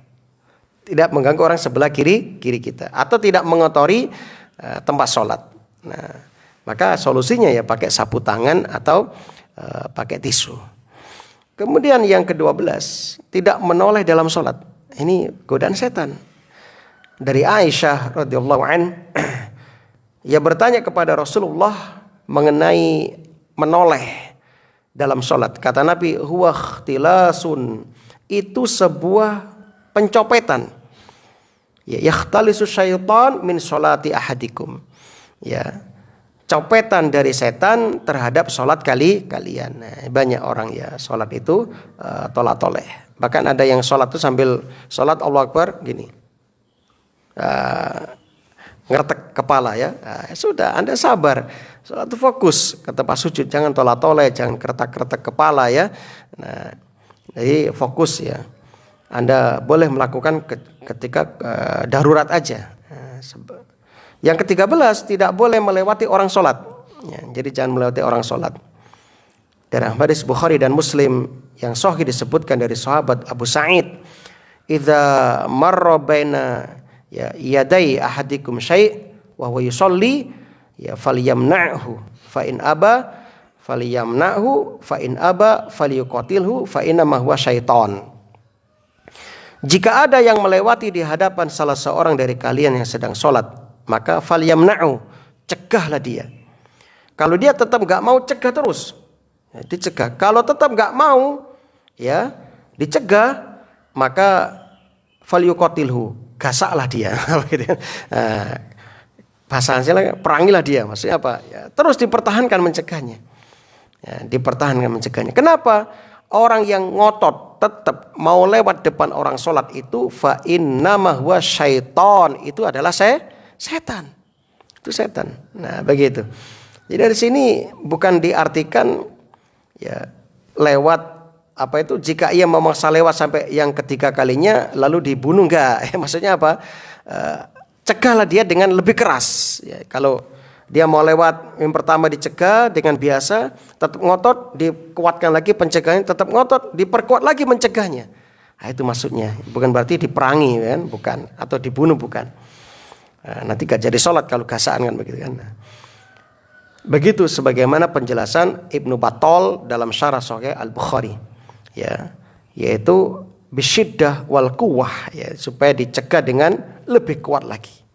Tidak mengganggu orang sebelah kiri kita, atau tidak mengotori tempat sholat. Nah, maka solusinya ya pakai sapu tangan atau pakai tisu. Kemudian yang ke-12, tidak menoleh dalam sholat. Ini godaan setan. Dari Aisyah radhiyallahu an, ia bertanya kepada Rasulullah mengenai menoleh dalam sholat. Kata Nabi, huwa ikhtilasun, itu sebuah pencopetan. Ya, yakhtalisu syaitan min sholati ahadikum. Ya, copetan dari setan terhadap sholat kalian. Nah, banyak orang ya sholat itu tolak-toleh. Bahkan ada yang sholat itu sambil sholat Allahu Akbar gini, ngertek kepala ya. Sudah, Anda sabar. Sholat itu fokus. Kata pas sujud, jangan tolak-toleh, jangan kertak-kertak kepala ya. Nah, jadi fokus ya. Anda boleh melakukan ketika darurat aja. Yang ke-13, tidak boleh melewati orang sholat. Ya, jadi jangan melewati orang sholat. Dari hadis Bukhari dan Muslim yang sahih disebutkan dari sahabat Abu Sa'id, idza marra baina ya yadai ahadikum syai' wa huwa yusalli ya falyamna'hu fa in aba falyamna'hu fa in aba falyuqatilhu fa inna ma huwa syaitan. Jika ada yang melewati di hadapan salah seorang dari kalian yang sedang sholat, maka falyamna'u, cegahlah dia. Kalau dia tetap gak mau, cegah terus. Ya, dicegah. Kalau tetap gak mau, ya dicegah, maka falyuqatilhu, gasaklah dia. Bahasa hasilnya perangilah dia. Maksudnya apa? Ya, terus dipertahankan mencegahnya. Ya, dipertahankan mencegahnya. Kenapa? Orang yang ngotot tetap mau lewat depan orang sholat itu fa innama huwa syaiton, itu adalah setan. Itu setan. Nah, begitu. Jadi dari sini bukan diartikan ya lewat apa itu, jika ia memaksa lewat sampai yang ketiga kalinya lalu dibunuh, enggak. Maksudnya apa? Cegahlah dia dengan lebih keras. Ya, kalau dia mau lewat yang pertama dicegah dengan biasa, tetap ngotot, dikuatkan lagi pencegahannya, tetap ngotot, diperkuat lagi mencegahnya. Nah, itu maksudnya. Bukan berarti diperangi kan, bukan, atau dibunuh, bukan. Nah, nanti gak jadi sholat kalau gasaan kan begitu kan. Nah, begitu sebagaimana penjelasan Ibnu Battal dalam Syarah Sahih Al-Bukhari. Ya, yaitu bisyiddah wal quwwah, ya, supaya dicegah dengan lebih kuat lagi.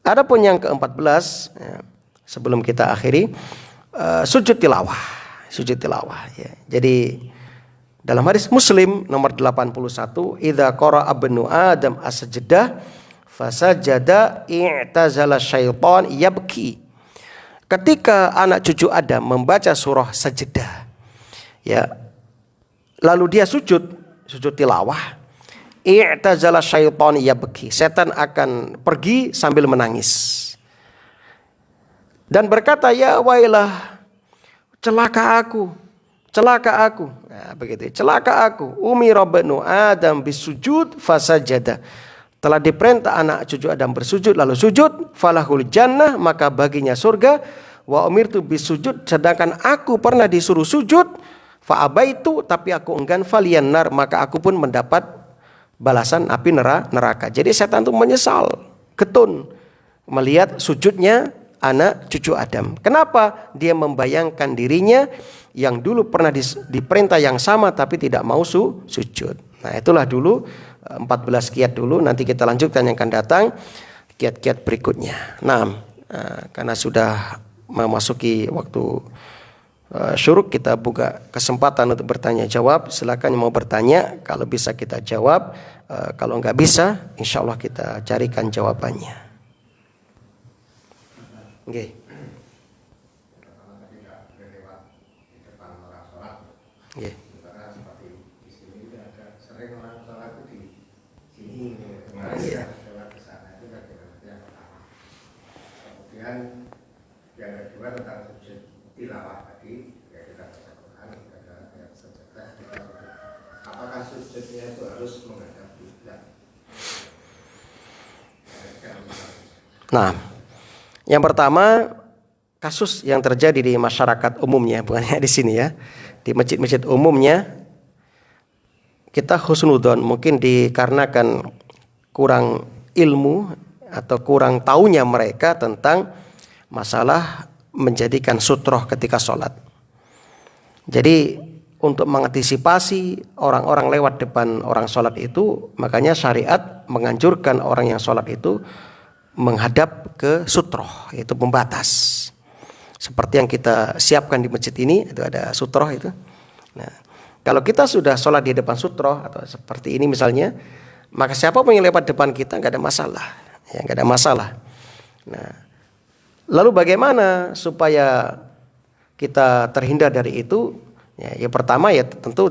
Adapun yang ke-14, ya, sebelum kita akhiri, sujud tilawah. Ya. Jadi dalam hadis Muslim nomor 81, idza qara'a ibnu Adam as-sajdah fasajada i'tazala syaitan yabki. Ketika anak cucu Adam membaca surah Sajdah, ya, lalu dia sujud tilawah, i'tazala syaitan yabki, setan akan pergi sambil menangis dan berkata, ya wailah, celaka aku. Nah, begitu, celaka aku. Umira banu Adam bisujud fasajada. Telah diperintah anak cucu Adam bersujud lalu sujud, falahul jannah, maka baginya surga. Wa umirtu bisujud, sedangkan aku pernah disuruh sujud, fa abaitu, tapi aku enggan, faliyan nar, maka aku pun mendapat balasan api neraka. Jadi setan itu menyesal, getun melihat sujudnya anak cucu Adam. Kenapa? Dia membayangkan dirinya yang dulu pernah diperintah yang sama tapi tidak mau sujud. Nah, itulah dulu 14 kiat dulu. Nanti kita lanjutkan yang akan datang kiat-kiat berikutnya. Nah, karena sudah memasuki waktu syuruk, kita buka kesempatan untuk bertanya jawab. Silakan yang mau bertanya, kalau bisa kita jawab, kalau nggak bisa, insya Allah kita carikan jawabannya. Oke. Okay. Kemudian yang kedua tentang sujud tilawah tadi, ya kita baca Quran, kita ada ayat sajadah, apakah sujudnya itu harus menghadap kiblat? Nah, yang pertama, kasus yang terjadi di masyarakat umumnya, bukan hanya di sini ya, di masjid-masjid umumnya, kita husnudon, mungkin dikarenakan kurang ilmu atau kurang taunya mereka tentang masalah menjadikan sutroh ketika sholat. Jadi untuk mengantisipasi orang-orang lewat depan orang sholat itu, makanya syariat menganjurkan orang yang sholat itu menghadap ke sutroh, yaitu pembatas. Seperti yang kita siapkan di masjid ini, itu ada sutroh itu. Nah, kalau kita sudah sholat di depan sutroh atau seperti ini misalnya, maka siapapun yang lewat depan kita nggak ada masalah, ya nggak ada masalah. Nah, lalu bagaimana supaya kita terhindar dari itu? Ya, yang pertama ya tentu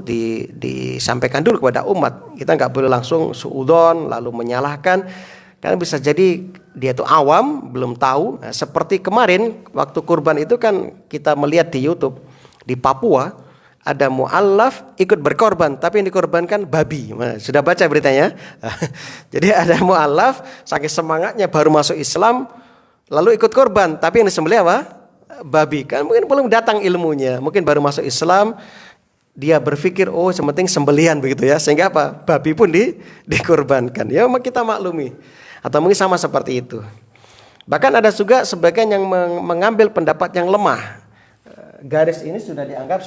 disampaikan dulu kepada umat. Kita nggak boleh langsung suudon lalu menyalahkan, karena bisa jadi dia itu awam, belum tahu. Nah, seperti kemarin waktu kurban itu kan kita melihat di YouTube di Papua ada mu'allaf ikut berkorban, tapi yang dikorbankan babi. Nah, sudah baca beritanya? Jadi ada mu'allaf saking semangatnya baru masuk Islam lalu ikut korban, tapi yang disembelih apa? Babi. Kan mungkin belum datang ilmunya, mungkin baru masuk Islam, dia berpikir oh sementing sembelihan begitu ya, sehingga apa? Babi pun dikorbankan. Ya kita maklumi. Atau mungkin sama seperti itu. Bahkan ada juga sebagian yang mengambil pendapat yang lemah. Garis ini sudah dianggap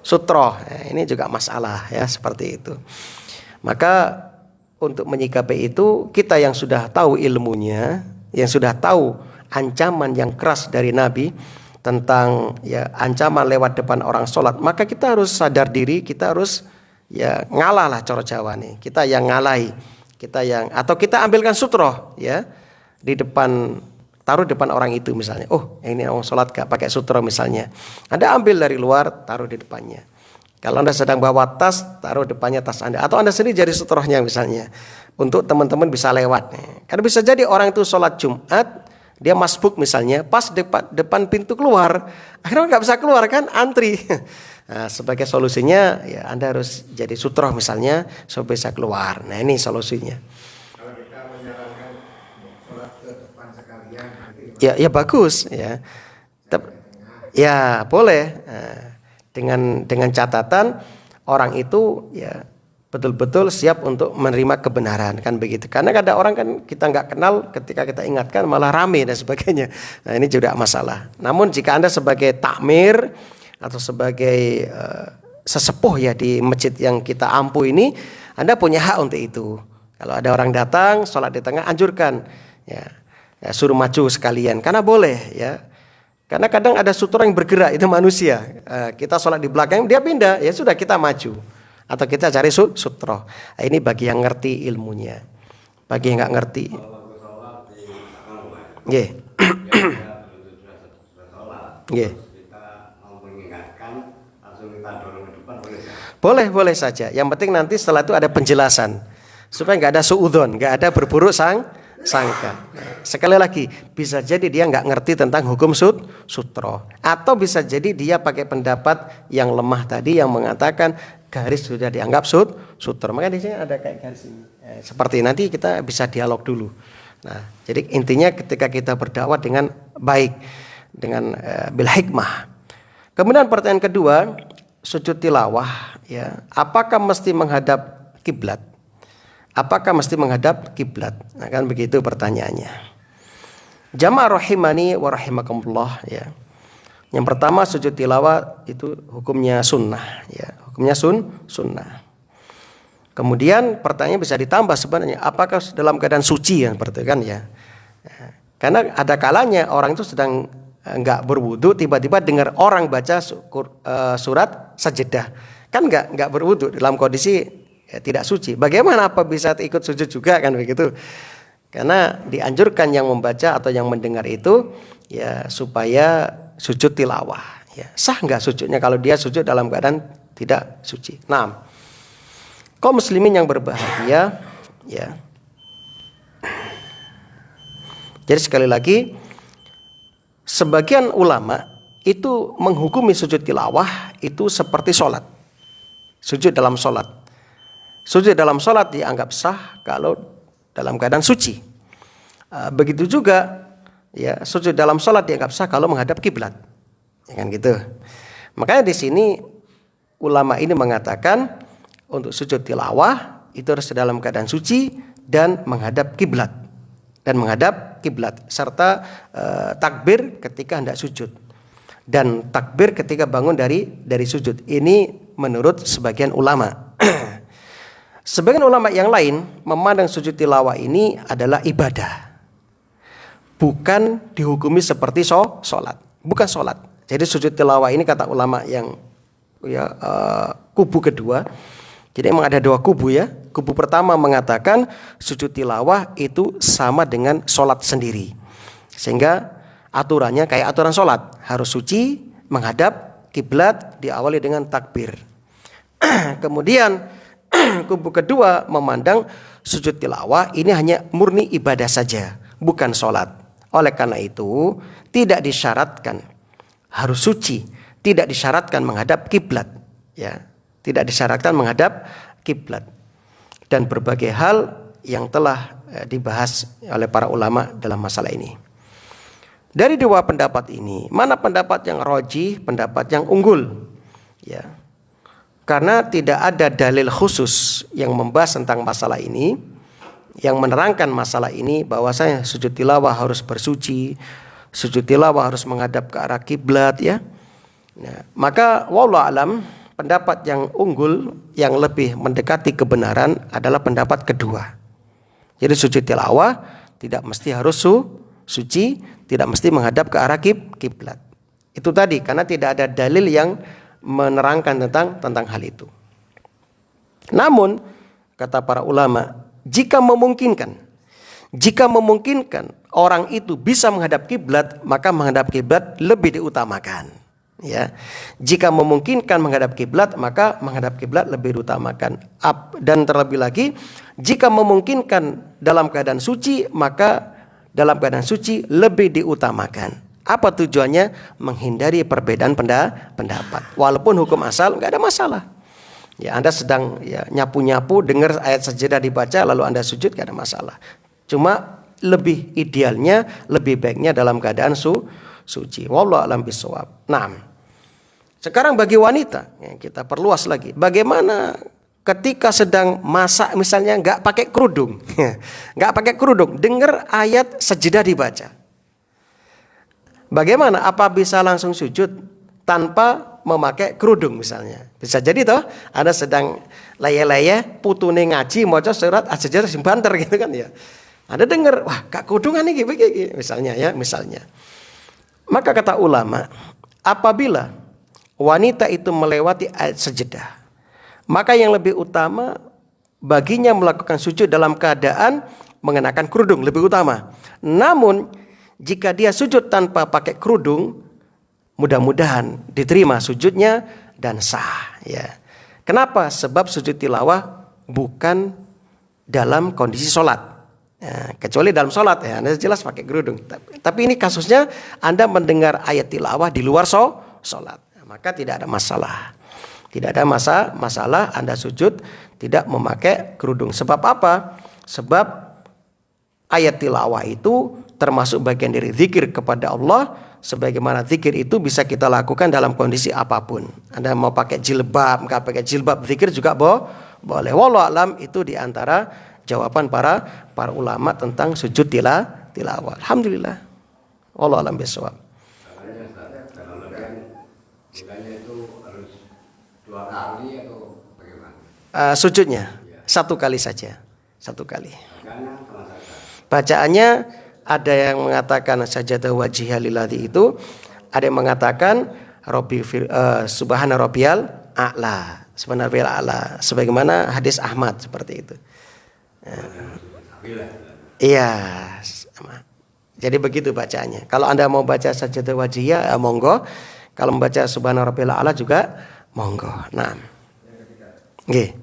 sutroh. Ini juga masalah ya, seperti itu. Maka untuk menyikapi itu, kita yang sudah tahu ilmunya, yang sudah tahu ancaman yang keras dari Nabi tentang ya ancaman lewat depan orang sholat, maka kita harus sadar diri, kita harus ya ngalah lah cara Jawa nih. Kita yang ngalahi, atau kita ambilkan sutroh ya di depan, taruh depan orang itu misalnya. Oh ini orang sholat gak pakai sutroh misalnya, Anda ambil dari luar, taruh di depannya. Kalau Anda sedang bawa tas, taruh depannya tas Anda, atau Anda sendiri jadi sutrohnya misalnya, untuk teman-teman bisa lewat. Karena bisa jadi orang itu sholat Jumat, dia masbuk misalnya, pas depan pintu keluar, akhirnya nggak bisa keluar kan, antri. Nah, sebagai solusinya ya Anda harus jadi sutroh misalnya supaya bisa keluar. Nah ini solusinya. Kalau kita menyarankan sholat ke depan sekalian, ya bagus ya. Ya boleh. Dengan catatan orang itu ya betul-betul siap untuk menerima kebenaran, kan begitu. Karena ada orang kan kita nggak kenal, ketika kita ingatkan malah rame dan sebagainya. Nah ini juga masalah. Namun jika Anda sebagai takmir atau sebagai sesepuh ya di masjid yang kita ampu ini, Anda punya hak untuk itu. Kalau ada orang datang sholat di tengah, anjurkan ya suruh maju sekalian, karena boleh ya. Karena kadang ada sutra yang bergerak, itu manusia. Kita sholat di belakang, dia pindah, ya sudah kita maju. Atau kita cari sutra. Nah, ini bagi yang ngerti ilmunya. Bagi yang nggak ngerti. Nggih. Nggih. Boleh saja. Yang penting nanti setelah itu ada penjelasan. Supaya nggak ada suudzon, nggak ada berburuk sangka. Sekali lagi, bisa jadi dia nggak ngerti tentang hukum sutro, atau bisa jadi dia pakai pendapat yang lemah tadi yang mengatakan garis sudah dianggap sutro. Makanya di sini ada kayak garis ini. Seperti nanti kita bisa dialog dulu. Nah, jadi intinya ketika kita berdakwah dengan baik, dengan bil hikmah. Kemudian pertanyaan kedua, sujud tilawah, ya, apakah mesti menghadap kiblat? Apakah mesti menghadap kiblat? Nah, kan begitu pertanyaannya. Jamaah rahimani wa rahimakumullah, ya. Yang pertama sujud tilawah itu hukumnya sunnah, ya. Hukumnya sunnah. Kemudian pertanyaan bisa ditambah sebenarnya, apakah dalam keadaan suci yang seperti kan ya? Karena ada kalanya orang itu sedang nggak berwudu tiba-tiba dengar orang baca surat sajadah, kan nggak berwudu dalam kondisi tidak suci. Bagaimana apa bisa ikut sujud juga kan begitu? Karena dianjurkan yang membaca atau yang mendengar itu ya supaya sujud tilawah. Ya, sah nggak sujudnya kalau dia sujud dalam keadaan tidak suci. Nah, kaum muslimin yang berbahagia, ya. Jadi sekali lagi, sebagian ulama itu menghukumi sujud tilawah itu seperti sholat. Sujud dalam sholat. Sujud dalam sholat dianggap sah kalau dalam keadaan suci. Begitu juga ya sujud dalam sholat dianggap sah kalau menghadap kiblat. Ya kan gitu. Makanya di sini ulama ini mengatakan untuk sujud tilawah itu harus dalam keadaan suci dan menghadap kiblat. Dan menghadap kiblat serta takbir ketika hendak sujud dan takbir ketika bangun dari sujud. Ini menurut sebagian ulama. Sebagian ulama yang lain memandang sujud tilawah ini adalah ibadah, bukan dihukumi seperti sholat, bukan sholat. Jadi sujud tilawah ini kata ulama yang kubu kedua. Jadi emang ada dua kubu ya. Kubu pertama mengatakan sujud tilawah itu sama dengan sholat sendiri. Sehingga aturannya kayak aturan sholat. Harus suci, menghadap kiblat, diawali dengan takbir. Kemudian kubu kedua memandang sujud tilawah ini hanya murni ibadah saja, bukan sholat. Oleh karena itu tidak disyaratkan harus suci, tidak disyaratkan menghadap kiblat, ya. Tidak disyaratkan menghadap kiblat. Dan berbagai hal yang telah dibahas oleh para ulama dalam masalah ini. Dari dua pendapat ini, mana pendapat yang rajih, pendapat yang unggul? Ya. Karena tidak ada dalil khusus yang membahas tentang masalah ini, yang menerangkan masalah ini bahwasanya sujud tilawah harus bersuci, sujud tilawah harus menghadap ke arah kiblat, ya. Nah, maka wallahu alam, pendapat yang unggul yang lebih mendekati kebenaran adalah pendapat kedua. Jadi sujud tilawah tidak mesti harus suci, tidak mesti menghadap ke arah kiblat. Itu tadi karena tidak ada dalil yang menerangkan tentang hal itu. Namun kata para ulama, jika memungkinkan orang itu bisa menghadap kiblat, maka menghadap kiblat lebih diutamakan. Ya, jika memungkinkan menghadap kiblat, maka menghadap kiblat lebih diutamakan. Dan terlebih lagi, jika memungkinkan dalam keadaan suci, maka dalam keadaan suci lebih diutamakan. Apa tujuannya? Menghindari perbedaan pendapat. Walaupun hukum asal nggak ada masalah. Ya, Anda sedang nyapu-nyapu, dengar ayat sajadah dibaca, lalu Anda sujud, nggak ada masalah. Cuma lebih idealnya, lebih baiknya dalam keadaan suci. Wallahu a'lam bishawab. Nah, sekarang bagi wanita, kita perluas lagi. Bagaimana ketika sedang masak misalnya nggak pakai kerudung, dengar ayat sajadah dibaca. Bagaimana? Apa bisa langsung sujud tanpa memakai kerudung misalnya? Bisa jadi toh, ada sedang laya-laya putune ngaji maca surat sajadah sing banter gitu kan ya. Ada dengar, wah gak kerudungan nih misalnya ya, misalnya. Maka kata ulama, apabila wanita itu melewati ayat sajadah, maka yang lebih utama baginya melakukan sujud dalam keadaan mengenakan kerudung, lebih utama. Namun jika dia sujud tanpa pakai kerudung, mudah-mudahan diterima sujudnya dan sah. Ya. Kenapa? Sebab sujud tilawah bukan dalam kondisi sholat. Ya, kecuali dalam sholat ya, Anda jelas pakai kerudung. Tapi ini kasusnya Anda mendengar ayat tilawah di luar sholat, maka tidak ada masalah. Tidak ada masalah Anda sujud tidak memakai kerudung. Sebab apa? Sebab ayat tilawah itu termasuk bagian dari zikir kepada Allah. Sebagaimana zikir itu bisa kita lakukan dalam kondisi apapun. Anda mau pakai jilbab, nggak pakai jilbab, zikir juga boleh. Wallahu alam, itu diantara jawaban para ulama tentang sujud tilawah. Alhamdulillah. Wallahu alam bishawab. Itu harus 2 kali atau bagaimana? Sujudnya 1 kali saja. 1 kali. Bacaannya ada yang mengatakan sajadah wajhiha lilladzi itu, ada yang mengatakan subhana rabbiyal a'la, subhana rabbiyal a'la, sebagaimana hadis Ahmad seperti itu. Iya, jadi begitu bacaannya. Kalau Anda mau baca sajadah wajhiha, monggo. Kalau membaca subhana rabbiyal a'la juga monggo. Nah. Nggih.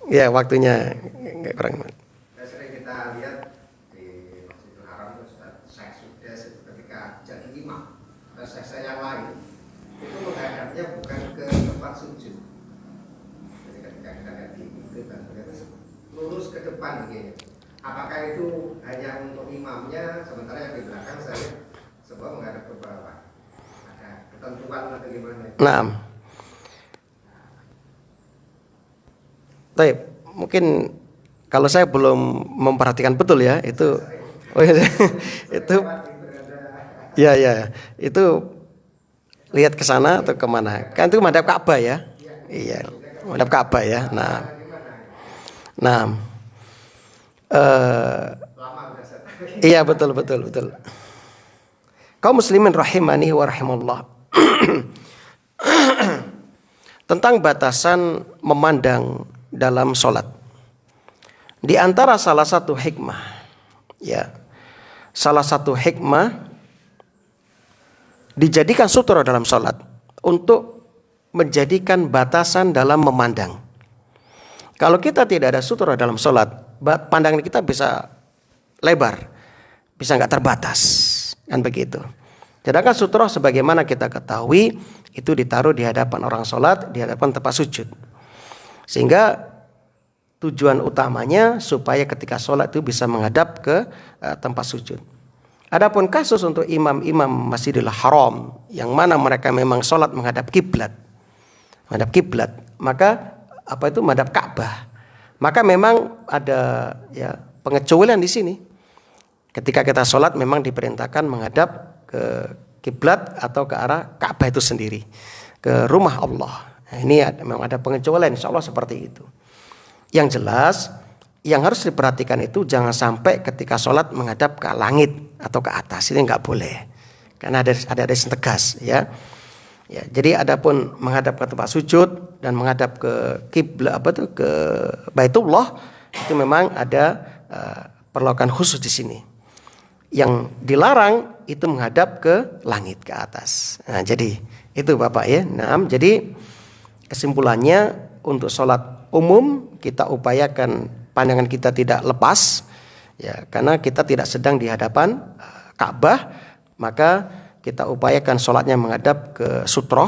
Ya, waktunya enggak kurang. Sering kita lihat di Masjidil Haram itu Syekh Sukses ketika jadi imam dan syekh yang lain itu menghadapnya bukan ke tempat sujud. Jadi ketika kita lihat di itu dan lurus ke depan begini. Apakah itu hanya untuk imamnya, sementara yang di belakang saya sebab menghadap ke bawah? Ada ketentuan atau gimana? Nah, baik, mungkin kalau saya belum memperhatikan betul ya itu, itu, ya, itu lihat ke sana atau kemana? Kan itu madhab Ka'bah ya, iya, madhab Ka'bah ya. Nah, iya betul. Kaum muslimin rahimani wa rahimallah. Tentang batasan memandang dalam sholat. Di antara salah satu hikmah, ya, salah satu hikmah dijadikan sutra dalam sholat untuk menjadikan batasan dalam memandang. Kalau kita tidak ada sutra dalam sholat, pandangan kita bisa lebar, bisa nggak terbatas, kan begitu. Sedangkan sutra sebagaimana kita ketahui itu ditaruh di hadapan orang sholat, di hadapan tempat sujud. Sehingga tujuan utamanya supaya ketika sholat itu bisa menghadap ke tempat sujud. Adapun kasus untuk imam-imam Masjidil Haram yang mana mereka memang sholat menghadap kiblat, maka apa itu menghadap Ka'bah, maka memang ada ya pengecualian di sini. Ketika kita sholat memang diperintahkan menghadap ke kiblat atau ke arah Ka'bah itu sendiri, ke rumah Allah. Nah, ini memang ada pengecualian, insya Allah seperti itu. Yang jelas, yang harus diperhatikan itu jangan sampai ketika sholat menghadap ke langit atau ke atas, ini nggak boleh, karena ada yang tegas, ya. Ya, jadi adapun menghadap ke tempat sujud dan menghadap ke kiblat ke Baitullah itu memang ada perlakuan khusus di sini. Yang dilarang itu menghadap ke langit, ke atas. Nah, jadi itu Bapak ya. Nah, jadi kesimpulannya untuk sholat umum kita upayakan pandangan kita tidak lepas, ya, karena kita tidak sedang di hadapan Ka'bah, maka kita upayakan sholatnya menghadap ke sutroh,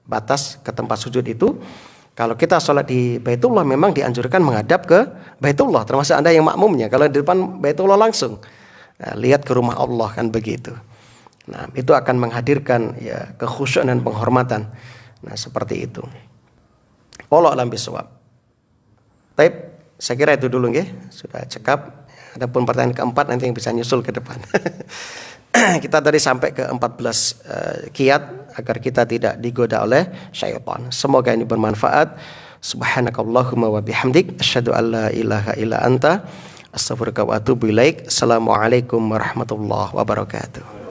batas ke tempat sujud itu. Kalau kita sholat di Baitullah memang dianjurkan menghadap ke Baitullah, termasuk Anda yang makmumnya. Kalau di depan Baitullah langsung, nah, lihat ke rumah Allah, kan begitu. Nah, itu akan menghadirkan ya kekhusyuan dan penghormatan. Nah, seperti itu. Wallahu a'lam bishawab. Baik, saya kira itu dulu nggih. Sudah cekap. Adapun pertanyaan keempat nanti yang bisa nyusul ke depan. Kita tadi sampai ke 14 kiat agar kita tidak digoda oleh syaitan. Semoga ini bermanfaat. Subhanakallahumma wa bihamdik asyhadu an la ilaha illa anta astaghfiruka wa atubu ilaik. Assalamualaikum warahmatullahi wabarakatuh.